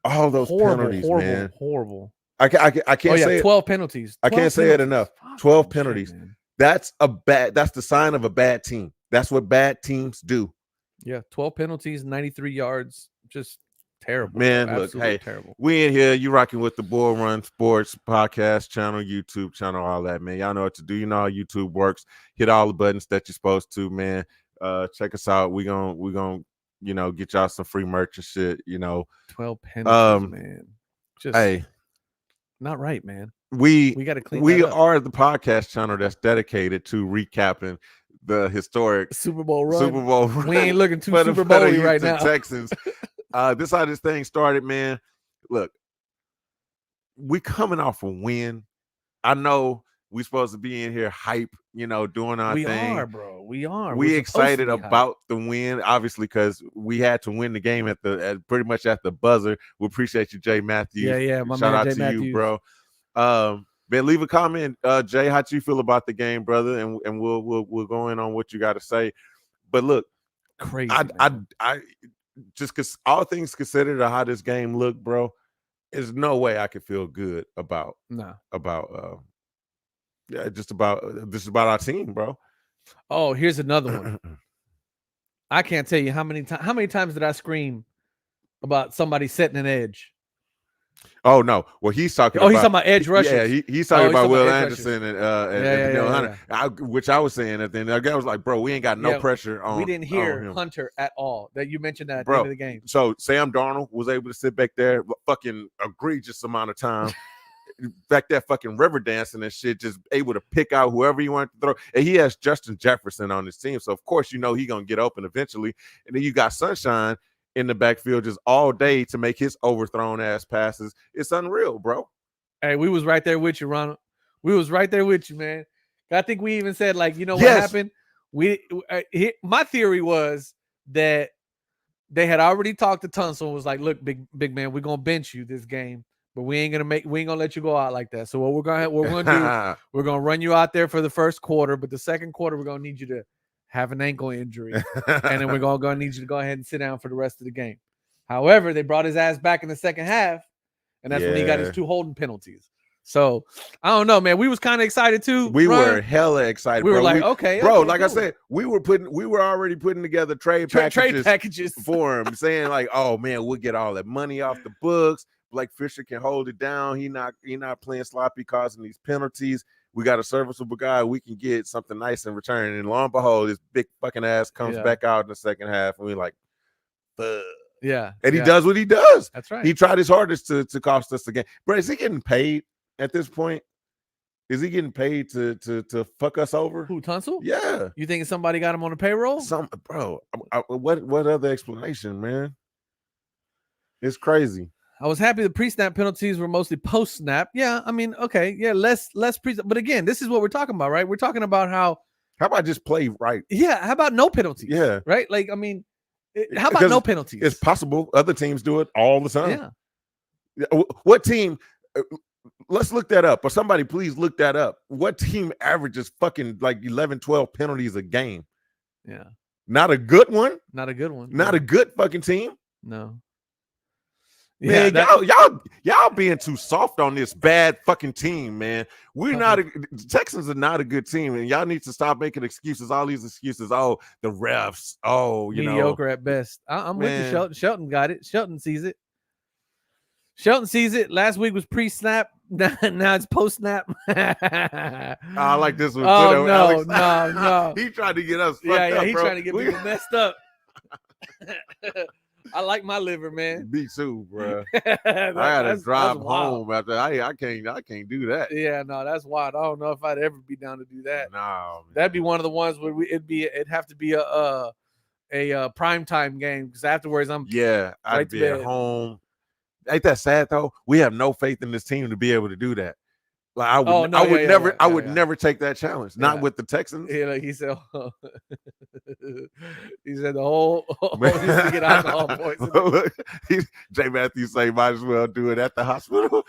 All those penalties, man. Horrible. I can't say 12 penalties. I can't say it enough. 12 penalties. Man. That's the sign of a bad team. That's what bad teams do. Yeah, 12 penalties, 93 yards. Just terrible. Man, bro. look, Absolutely hey, terrible. we in here. You rocking with the Bull Run Sports podcast channel, YouTube channel, all that, man. Y'all know what to do. You know how YouTube works. Hit all the buttons that you're supposed to, man. Check us out. We gonna get y'all some free merch and shit. 12 penalties, man. Just Hey, not right, man. we got to clean we that up. are the podcast channel that's dedicated to recapping the historic Super Bowl run. Super Bowl We run ain't looking too for the Super Bowl-y right Houston now. Texans. This how this thing started, man. Look, we coming off a win. I know we supposed to be in here hype, doing our We thing. are, bro. We are. We We're excited supposed to be about the win, obviously, because we had to win the game pretty much at the buzzer. We appreciate you, Jay Matthews. Yeah, my Shout man, out Jay to Matthews. you, bro. Man, leave a comment, Jay. How you feel about the game, brother? And we'll go in on what you got to say. But look, Crazy. I just because all things considered of how this game looked, bro, there's no way I could feel good about our team, bro. Oh, here's another one. I can't tell you how many times did I scream about somebody setting an edge. Oh no! Well, he's talking. He's talking about edge rushers. Yeah, he's talking about Will edge Anderson rushers. and Danielle Hunter. Which I was saying at the end. The guy was like, "Bro, we ain't got no pressure on." We didn't hear him. Hunter at all. That you mentioned that at Bro, the end of the game. So Sam Darnold was able to sit back there, fucking egregious amount of time. Back there, fucking river dancing and shit, just able to pick out whoever he wanted to throw. And he has Justin Jefferson on his team, so of course he's gonna get open eventually. And then you got Sunshine in the backfield just all day to make his overthrown ass passes. It's unreal, bro. Hey, we was right there with you, Ronald. We was right there with you, man. I think we even said, like, what happened? My theory was that they had already talked to Tunsil and was like, look, big man, we're gonna bench you this game, but we ain't gonna let you go out like that. So what we're gonna do, we're gonna run you out there for the first quarter, but the second quarter we're gonna need you to have an ankle injury, and then we're gonna need you to go ahead and sit down for the rest of the game. However, they brought his ass back in the second half, and that's when he got his 2 holding penalties. So I don't know, man. We was kind of excited too. We were hella excited. We bro. were like, okay, like cool. I said, we were already putting together trade packages for him, saying like, oh man, we'll get all that money off the books. Blake Fisher can hold it down. He not playing sloppy, causing these penalties. We got a serviceable guy. We can get something nice in return. And lo and behold, his big fucking ass comes back out in the second half, and we're like, fuck. Yeah. And he does what he does. That's right. He tried his hardest to cost us the game. Bro, is he getting paid at this point? Is he getting paid to fuck us over? Who, Tunsil? Yeah. You think somebody got him on the payroll? What other explanation, man? It's crazy. I was happy the pre-snap penalties were mostly post-snap. Yeah, I mean, okay, yeah, less pre. But again, this is what we're talking about, right? We're talking about how about just play right? Yeah, how about no penalties? Yeah, right. Like, I mean, how about no penalties? It's possible. Other teams do it all the time. Yeah. What team? Let's look that up. Or somebody please look that up. What team averages fucking like 11, 12 penalties a game? Yeah. Not a good one. Not a good one. Not a good fucking team. No. Man, y'all being too soft on this bad fucking team, man. The Texans are not a good team, and y'all need to stop making excuses. All these excuses. Oh, the refs. Oh, mediocre at best. I'm with you, Shelton. Shelton got it. Shelton sees it. Shelton sees it. Last week was pre-snap. Now it's post-snap. I like this one. Oh, no. He tried to get us fucked up, he's bro. trying to get people messed up. I like my liver, man. Me too, bro. I gotta drive home after. I can't do that. Yeah, no, that's wild. I don't know if I'd ever be down to do that. No, man. That'd be one of the ones where it'd have to be a primetime game, because afterwards I'd be at home. Ain't that sad though? We have no faith in this team to be able to do that. Like I would, Oh, no, I would yeah, never, yeah, I yeah, would yeah. never take that challenge. Not Yeah. with the Texans. Yeah, like he said, he said the whole Man. used to get alcohol poisoning. Look, Jay Matthews say might as well do it at the hospital.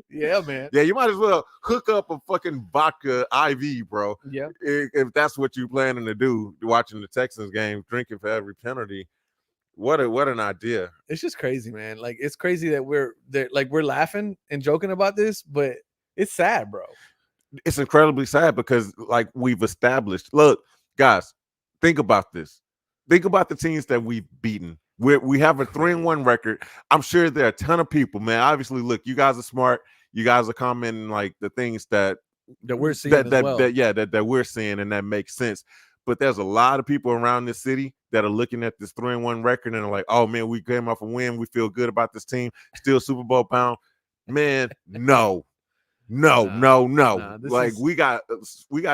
Yeah, man. Yeah, you might as well hook up a fucking vodka IV, bro. Yeah. If that's what you're planning to do, watching the Texans game, drinking for every penalty. What an idea. It's just crazy, man. Like it's crazy that we're laughing and joking about this, but it's sad, bro. It's incredibly sad because like we've established. Look, guys, think about this. Think about the teams that we've beaten. We have a 3-1 record. I'm sure there are a ton of people, man. Obviously, look, you guys are smart. You guys are commenting like the things that we're seeing that we're seeing, and that makes sense. But there's a lot of people around this city that are looking at this 3-1 record and are like, oh man, we came off a win. We feel good about this team. Still Super Bowl bound. Man, no. Like we got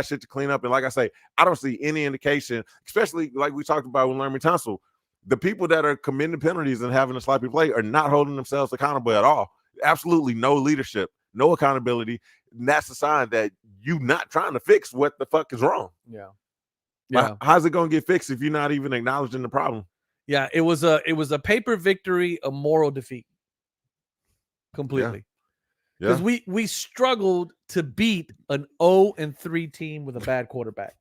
shit to clean up. And like I say, I don't see any indication, especially like we talked about with Laramie Tunsil. The people that are committing penalties and having a sloppy play are not holding themselves accountable at all. Absolutely no leadership, no accountability. And that's a sign that you not trying to fix what the fuck is wrong. Yeah. Yeah. How's it going to get fixed if you're not even acknowledging the problem? Yeah, it was a paper victory, a moral defeat. Completely. Because we struggled to beat an 0-3 team with a bad quarterback.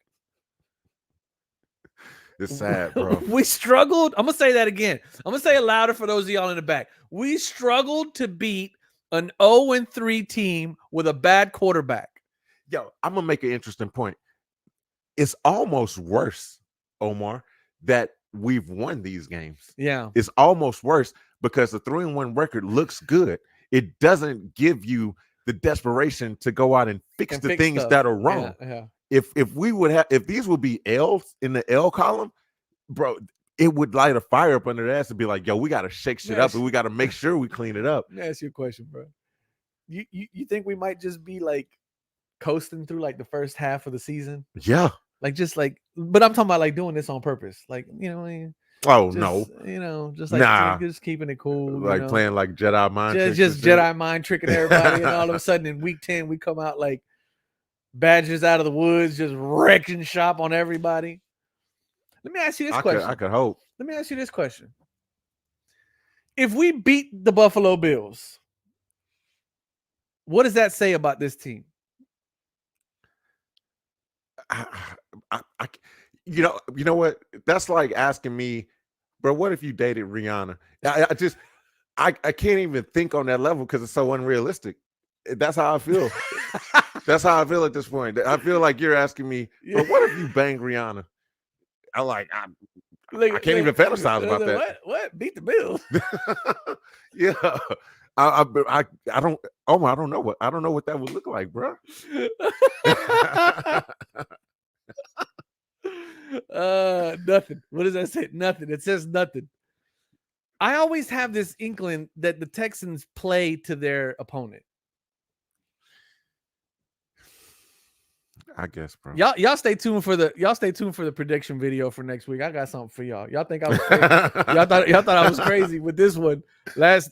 It's sad, bro. We struggled. I'm gonna say that again. I'm gonna say it louder for those of y'all in the back. We struggled to beat an 0-3 team with a bad quarterback. Yo, I'm gonna make an interesting point. It's almost worse, Omar, that we've won these games. Yeah. It's almost worse because the 3-1 record looks good. It doesn't give you the desperation to go out and fix the things stuff that are wrong. Yeah. If these would be L's in the L column, bro, it would light a fire up under their ass and be like, yo, we got to shake shit up and we got to make sure we clean it up. Let me ask you a question, bro. You think we might just be like coasting through like the first half of the season? Yeah. Like just like, but I'm talking about like doing this on purpose. Like, you know, no. You know, just like just keeping it cool. Like playing like Jedi mind tricks. Just Jedi mind tricking everybody. And all of a sudden in week 10, we come out like badgers out of the woods, just wrecking shop on everybody. Let me ask you this question. I could hope. Let me ask you this question. If we beat the Buffalo Bills, what does that say about this team? You know what? That's like asking me, bro, what if you dated Rihanna? I can't even think on that level because it's so unrealistic. That's how I feel. That's how I feel at this point. I feel like you're asking me, but what if you bang Rihanna? I can't even fantasize about that. What? Beat the Bills? Yeah. I don't. Oh, I don't know what that would look like, bro. Nothing. What does that say? Nothing. It says nothing. I always have this inkling that the Texans play to their opponent. I guess, bro. Y'all stay tuned for the prediction video for next week. I got something for y'all. Y'all think I was crazy? y'all thought I was crazy with this one.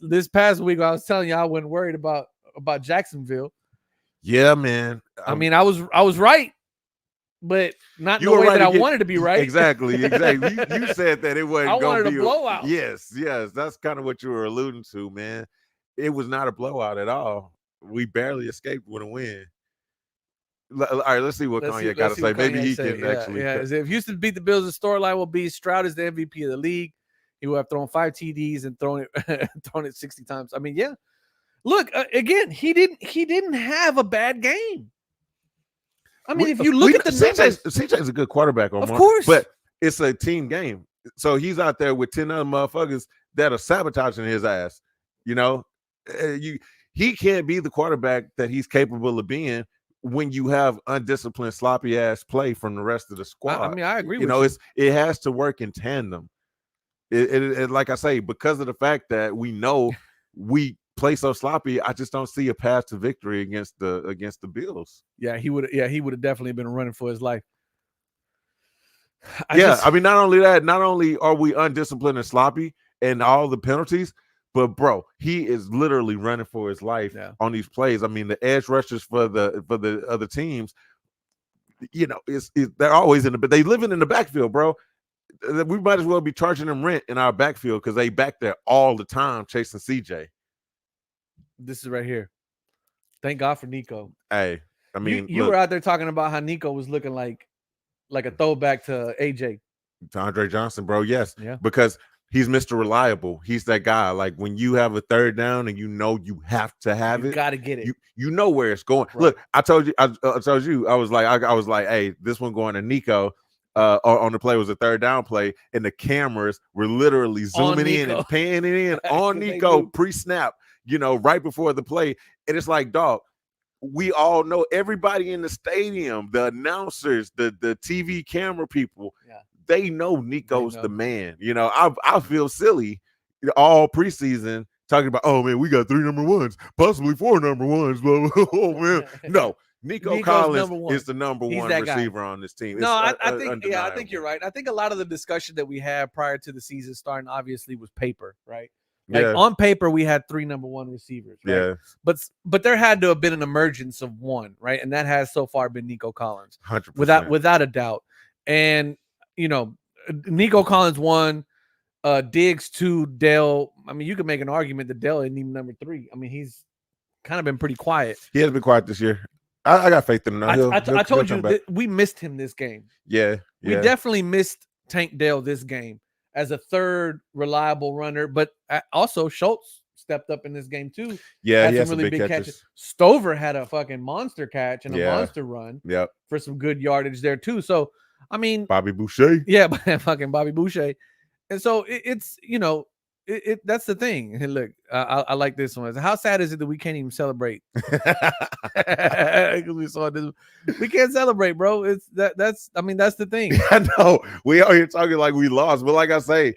This past week, I was telling y'all I wasn't worried about Jacksonville. Yeah, man. I mean, I was right, but not in the way that I wanted to be right. Exactly. You said that it wasn't going to be a blowout. Yes. That's kind of what you were alluding to, man. It was not a blowout at all. We barely escaped with a win. All right, let's see what Kanye got to say. Maybe he can actually. Yeah, if Houston beat the Bills, the storyline will be Stroud is the MVP of the league. He will have thrown 5 TDs and thrown it 60 times. I mean, yeah. Look, again, he didn't have a bad game. I mean, if you look at the numbers, CJ's a good quarterback, Omar, of course, but it's a team game. So he's out there with 10 other motherfuckers that are sabotaging his ass. You know, he can't be the quarterback that he's capable of being when you have undisciplined, sloppy ass play from the rest of the squad. I mean, I agree. It has to work in tandem. It like I say, because of the fact that we know we play so sloppy, I just don't see a path to victory against the Bills. Yeah, he would have definitely been running for his life. I mean, not only that, not only are we undisciplined and sloppy and all the penalties, But bro, he is literally running for his life on these plays. I mean, the edge rushers for the other teams, you know, they're always but they living in the backfield, bro. We might as well be charging them rent in our backfield because they back there all the time chasing CJ. This is right here. Thank God for Nico. Hey, I mean, you were out there talking about how Nico was looking like a throwback to AJ. To Andre Johnson, bro. Yes. Yeah. Because he's Mr. Reliable. He's that guy. Like when you have a third down and you know you have to have You it. got to get it. You know where it's going. Right. Look, I told you, I was like, hey, this one going to Nico. On the play was a third down play, and the cameras were literally zooming in and panning in on Nico pre-snap, you know, right before the play. And it's like, dog, we all know, everybody in the stadium, the announcers, the TV camera people, they know Nico's the man. You know, I feel silly all preseason talking about, oh man, we got 3 number ones, possibly 4 number ones. Oh man, no. Nico's Collins is the number one receiver on this team. No, I think you're right. I think a lot of the discussion that we had prior to the season starting obviously was paper, right? Like on paper, we had 3 number 1 receivers, right? Yeah. But there had to have been an emergence of one, right? And that has so far been Nico Collins, 100%, without a doubt. And you know, Nico Collins 1, Diggs 2, Dell. I mean, you could make an argument that Dell isn't even number 3. I mean, he's kind of been pretty quiet. He has been quiet this year. I got faith in him. I told you that we missed him this game. Yeah. We definitely missed Tank Dell this game as a third reliable runner, but also Schultz stepped up in this game too. Yeah, had he some really big catches. Stover had a fucking monster catch and a monster run. Yep. For some good yardage there too. So I mean, Bobby Boucher. Yeah, fucking Bobby Boucher. And so it's, you know, that's the thing. And look, I like this one. How sad is it that we can't even celebrate? Because we saw this. We can't celebrate, bro. It's that's the thing. I know. We out here talking like we lost, but like I say,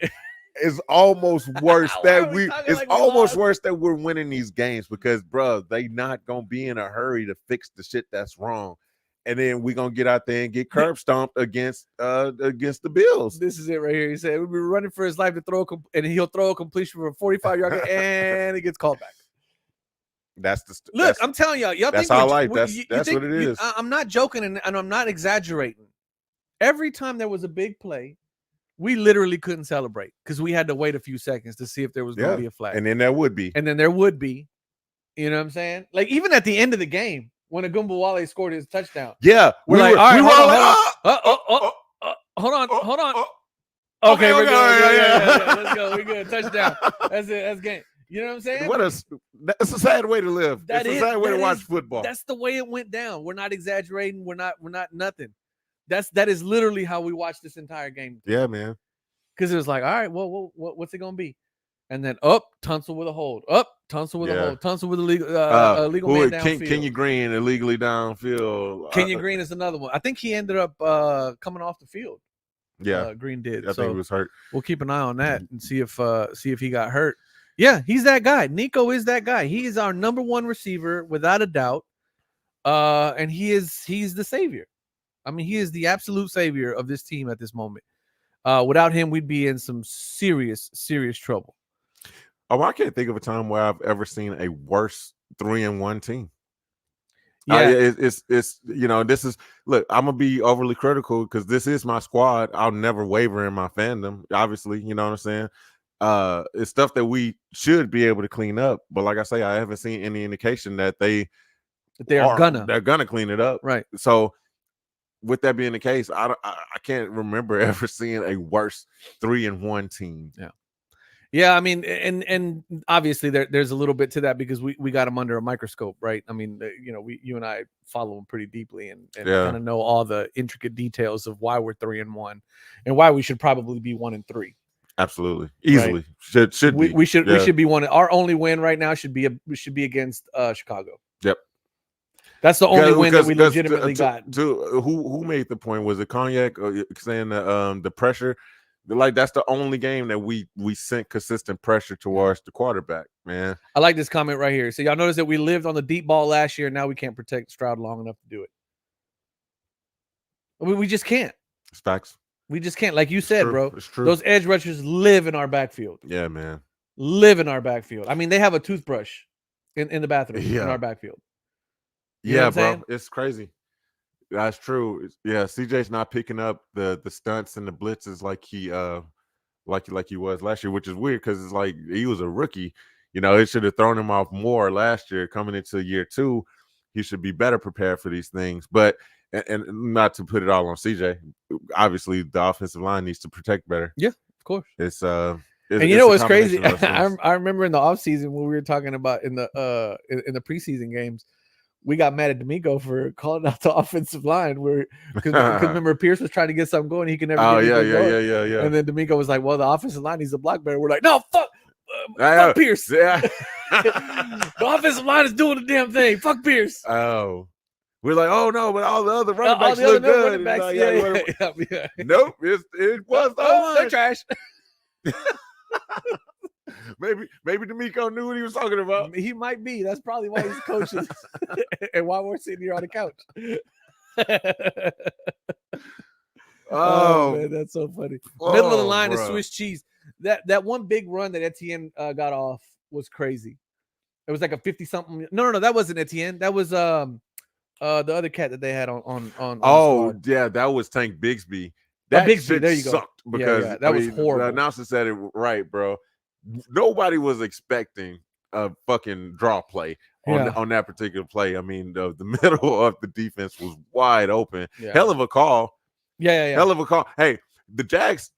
it's almost worse worse that we're winning these games because, bro, they not gonna be in a hurry to fix the shit that's wrong. And then we're gonna get out there and get curb stomped against the Bills. This is it right here. He said we'll be running for his life to throw and he'll throw a completion for a 45-yard and it gets called back. I'm telling y'all that's our life. That's what it is. I'm not joking and I'm not exaggerating. Every time there was a big play, we literally couldn't celebrate because we had to wait a few seconds to see if there was going to be a flag. And then there would be. You know what I'm saying? Like even at the end of the game, when Agumbawale scored his touchdown. Yeah. We're like, all right, hold on. Okay, we're good. Yeah. Let's go. We're good. Touchdown. That's it. That's game. You know what I'm saying? That's a sad way to live. It's a sad way to watch football. That's the way it went down. We're not exaggerating. We're not nothing. That is literally how we watched this entire game. Yeah, man. Because it was like, all right, well, what's it gonna be? And then Tunsil with a hold. Tunsil with a hold. Tunsil with a legal man downfield. Kenyon Green illegally downfield. Kenyon Green is another one. I think he ended up coming off the field. Yeah, Green did. I think he was hurt. We'll keep an eye on that and see if he got hurt. Yeah, he's that guy. Nico is that guy. He is our number 1 receiver without a doubt. And he's the savior. I mean, he is the absolute savior of this team at this moment. Without him, we'd be in some serious trouble. Oh, I can't think of a time where I've ever seen a worse 3-1 team. Yeah, it's you know, this is, look, I'm gonna be overly critical because this is my squad. I'll never waver in my fandom. Obviously, you know what I'm saying. It's stuff that we should be able to clean up, but like I say, I haven't seen any indication that they're gonna clean it up. Right. So, with that being the case, I can't remember ever seeing a worse 3-1 team. Yeah, I mean, and obviously there's a little bit to that because we got them under a microscope, right? I mean, you know, you and I follow them pretty deeply and kind of know all the intricate details of why we're 3-1 and why we should probably be 1-3. Absolutely, easily right? should be. We should be one. Our only win right now should be against Chicago. Yep, that's the only win that we legitimately got. Who made the point? Was it Cognac saying the pressure? Like that's the only game that we sent consistent pressure towards the quarterback, man. I like this comment right here. So y'all notice that we lived on the deep ball last year. Now we can't protect Stroud long enough to do it. I mean, we just can't. It's facts. We just can't. Like you said, bro. It's true. Those edge rushers live in our backfield. Yeah, man. live in our backfield. I mean, they have a toothbrush in the bathroom in Yeah. our backfield. You know Yeah, what I'm bro, saying? it's crazy. That's true. Yeah, CJ's not picking up the stunts and the blitzes like he was last year, which is weird because it's like he was a rookie. You know, it should have thrown him off more last year. Coming into year 2, he should be better prepared for these things. But and not to put it all on CJ, obviously the offensive line needs to protect better. Yeah, of course. It's And it's you know a what's crazy? combination of those things. I remember in the offseason when we were talking about in the preseason games, we got mad at D'Amico for calling out the offensive line because remember Pierce was trying to get something going, he could never Oh get yeah, anything going. yeah. And then D'Amico was like, "Well, the offensive line needs to block better." We're like, "No, fuck Pierce. Yeah. The offensive line is doing the damn thing. Fuck Pierce." Oh, we're like, oh no, but all the other running All backs the other look good. running backs, And yeah. Nope, it was the Oh, they're line. trash. Maybe D'Amico knew what he was talking about. He might be. That's probably why he's coaching and why we're sitting here on the couch. Oh man, that's so funny. Middle of the line is Swiss cheese. That one big run that Etienne got off was crazy. It was like a 50-something. No, that wasn't Etienne. That was the other cat that they had on. Oh yeah, that was Tank Bigsby. That Bigsby, shit there you go. sucked because Yeah, that was horrible. The announcer said it right, bro. Nobody was expecting a fucking draw play on that particular play. I mean, the middle of the defense was wide open. Yeah. Hell of a call. Yeah. Hell of a call. Hey, the Jags,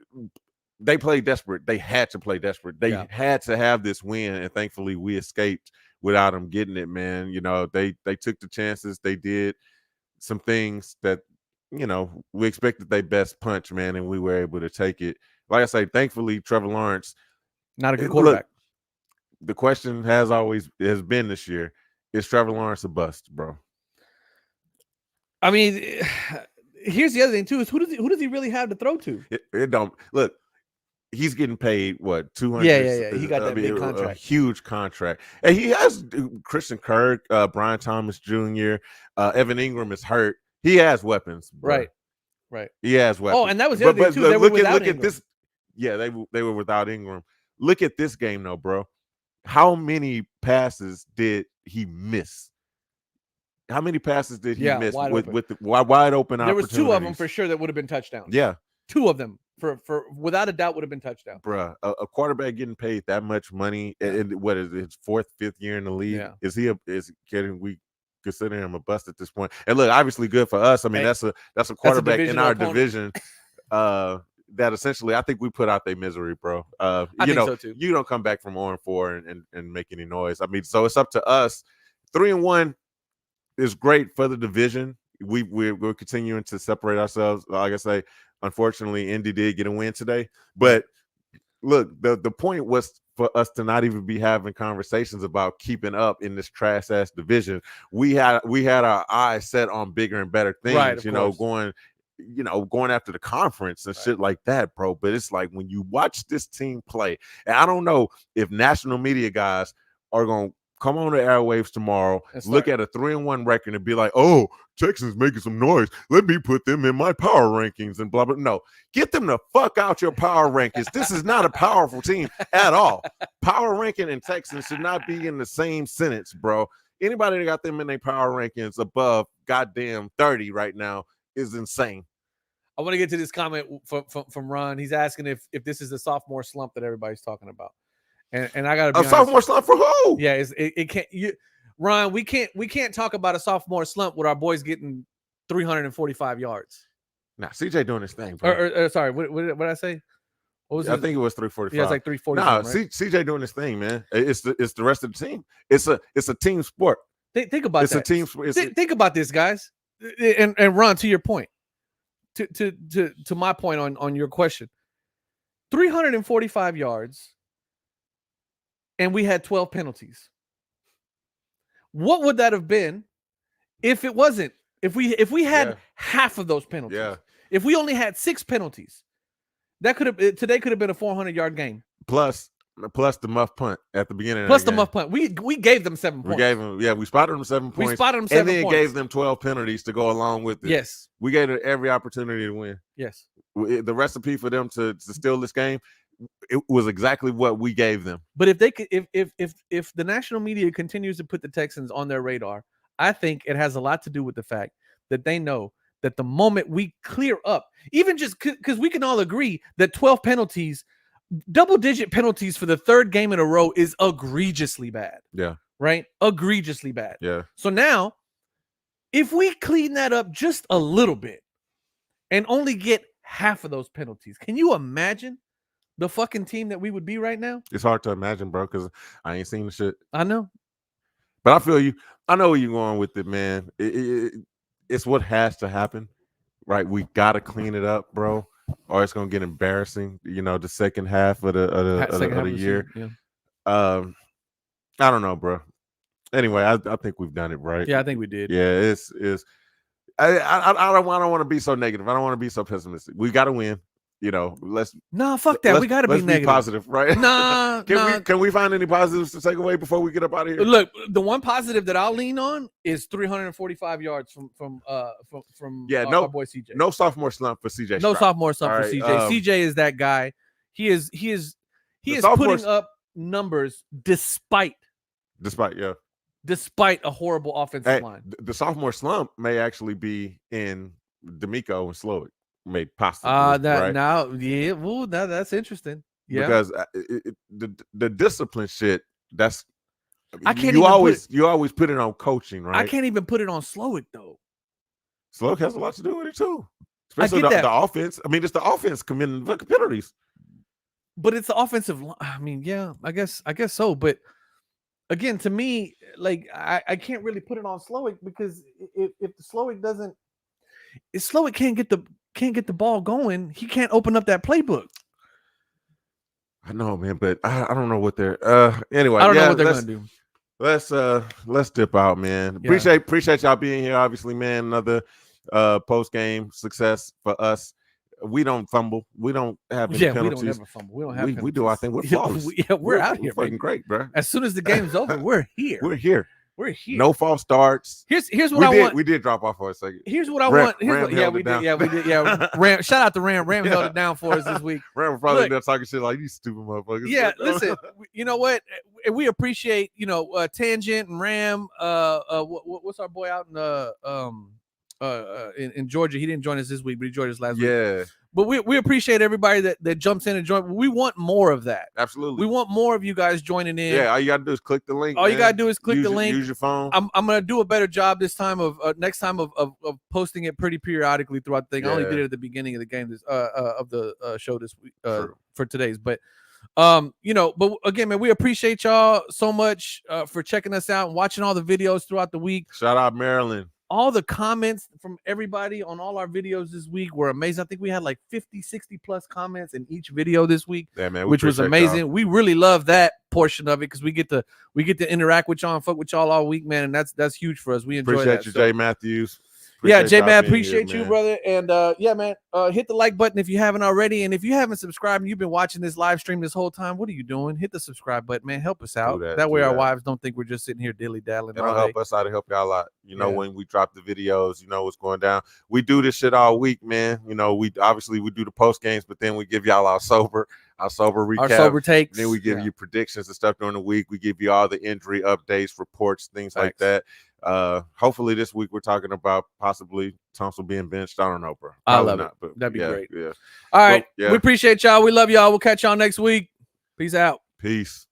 they played desperate. They had to play desperate. They had to have this win, and thankfully we escaped without them getting it, man. You know, they took the chances. They did some things that, you know, we expected their best punch, man, and we were able to take it. Like I say, thankfully, Trevor Lawrence, not a good quarterback. Look, the question has been this year, is Trevor Lawrence a bust, bro? I mean, here's the other thing too: is who does he really have to throw to? It don't look. He's getting paid what, 200? Yeah. He got that big contract, a huge contract, and he has Christian Kirk, Brian Thomas Jr., Evan Ingram is hurt. He has weapons, bro. Right. He has weapons. Oh, and that was the other thing too. They were without Ingram. At this. Yeah, they were without Ingram. Look at this game though, bro. How many passes did he miss? How many passes did he miss with the wide open There was 2 of them for sure that would have been touchdowns. Yeah. 2 of them for without a doubt would have been touchdowns. Bruh, a quarterback getting paid that much money, and what is it, his 4th, 5th year in the league? Yeah. Can we consider him a bust at this point? And look, obviously good for us. I mean, that's a quarterback in our division. That essentially, I think we put out their misery, bro. I think so too. You don't come back from 0-4 and make any noise. I mean, so it's up to us. 3-1 is great for the division. We're continuing to separate ourselves. Like I say, unfortunately, Indy did get a win today. But look, the point was for us to not even be having conversations about keeping up in this trash ass division. We had our eyes set on bigger and better things. Right, going after the conference and shit like that, bro. But it's like when you watch this team play, and I don't know if national media guys are going to come on the airwaves tomorrow, look at a 3-1 record and be like, oh, Texans making some noise. Let me put them in my power rankings and blah, blah. No, get them the fuck out your power rankings. This is not a powerful team at all. Power ranking and Texans should not be in the same sentence, bro. Anybody that got them in their power rankings above goddamn 30 right now is insane. I want to get to this comment from Ron. He's asking if this is the sophomore slump that everybody's talking about, and I got to be honest. Sophomore slump for who? Yeah, it can't. Ron, we can't talk about a sophomore slump with our boys getting 345 yards. Nah, CJ doing his thing, bro. Sorry, what did I say? What was I think it was 345. Yeah, it's like 340. Nah, right? CJ doing his thing, man. It's the rest of the team. It's a team sport. Think about it's that. A team sport. Think about this, guys. And Ron, to your point, to my point on your question, 345 yards, and we had 12 penalties. What would that have been if it wasn't? If we had half of those penalties? Yeah. If we only had 6 penalties, today could have been a 400-yard game. Plus the muff punt at the beginning. Plus the muff punt. We gave them 7 points. We gave them, we spotted them 7 points. We spotted them 7 points. And then points. gave them 12 penalties to go along with it. Yes. We gave them every opportunity to win. Yes. The recipe for them to steal this game, it was exactly what we gave them. But if they could, if the national media continues to put the Texans on their radar, I think it has a lot to do with the fact that they know that the moment we clear up, even just because we can all agree that 12 penalties, double-digit penalties for the third game in a row is egregiously bad. Yeah. Right? Egregiously bad. Yeah. So now, if we clean that up just a little bit and only get half of those penalties, can you imagine the fucking team that we would be right now? It's hard to imagine, bro, because I ain't seen the shit. I know. But I feel you. I know where you're going with it, man. It's what has to happen, right? We got to clean it up, bro, or it's going to get embarrassing, the second half of the year. Yeah. I don't know, bro. Anyway, I think we've done it right. Yeah, I think we did. Yeah, it's I don't want to be so negative. I don't want to be so pessimistic. We got to win. Fuck that. We got to be negative. Positive, right? Nah. Can we find any positives to take away before we get up out of here? Look, the one positive that I'll lean on is 345 yards from our boy CJ. No sophomore slump for CJ. No sophomore slump for right, CJ. CJ is that guy. He is putting up numbers despite a horrible offensive line. The sophomore slump may actually be in D'Amico and Slowick. Made possible. That's interesting. Yeah, because the discipline shit. I can't. You always put it on coaching, right? I can't even put it on Slowick though. Slowick has a lot to do with it too, especially the offense. I mean, it's the offense committing the penalties. But it's the offensive. I mean, yeah, I guess so. But again, to me, like I can't really put it on Slowick because if the Slowick doesn't, if Slowick can't get the ball going, he can't open up that playbook. I know, man, but I don't know what they're anyway. I don't know what they're gonna do. Let's dip out, man. Yeah. Appreciate y'all being here. Obviously, man, another post game success for us. We don't fumble. We don't have any penalties. We don't ever fumble. We don't have. We do our thing. We're flawless. We're out here. Fucking great, bro. As soon as the game's over, we're here. We're here. We're here. No false starts. Here's what I want. We did drop off for a second. Here's what I want. We did. Yeah. Ram, shout out to Ram. Ram held it down for us this week. Ram was probably there talking shit like, you stupid motherfuckers. Yeah, listen. You know what? We appreciate Tangent and Ram. What's our boy out in Georgia? He didn't join us this week, but he joined us last week. Yeah. But we appreciate everybody that jumps in and joins. We want more of that. Absolutely. We want more of you guys joining in. Yeah, all you gotta do is click the link. You gotta do is click the link. Use your phone. I'm gonna do a better job this time of next time of posting it pretty periodically throughout the thing. I only did it at the beginning of the game of the show this week for today's. But but again, man, we appreciate y'all so much for checking us out and watching all the videos throughout the week. Shout out Maryland. All the comments from everybody on all our videos this week were amazing. I think we had like 50, 60 plus comments in each video this week, which was amazing. Y'all. We really love that portion of it because we get to interact with y'all and fuck with y'all all week, man. And that's huge for us. We enjoy appreciate that. you, Jay Matthews. J Matt, appreciate you, brother. And man, hit the like button if you haven't already. And if you haven't subscribed and you've been watching this live stream this whole time, what are you doing? Hit the subscribe button, man. Help us out. That way our wives don't think we're just sitting here dilly-dallying. It'll help us out to help y'all out. When we drop the videos, what's going down. We do this shit all week, man. We do the post games, but then we give y'all our sober recap. Our sober takes. Then we give you predictions and stuff during the week. We give you all the injury updates, reports, things like that. Hopefully this week we're talking about possibly Thompson being benched. I don't know, bro. I love it. But that'd be great. Yeah. All right. We appreciate y'all. We love y'all. We'll catch y'all next week. Peace out. Peace.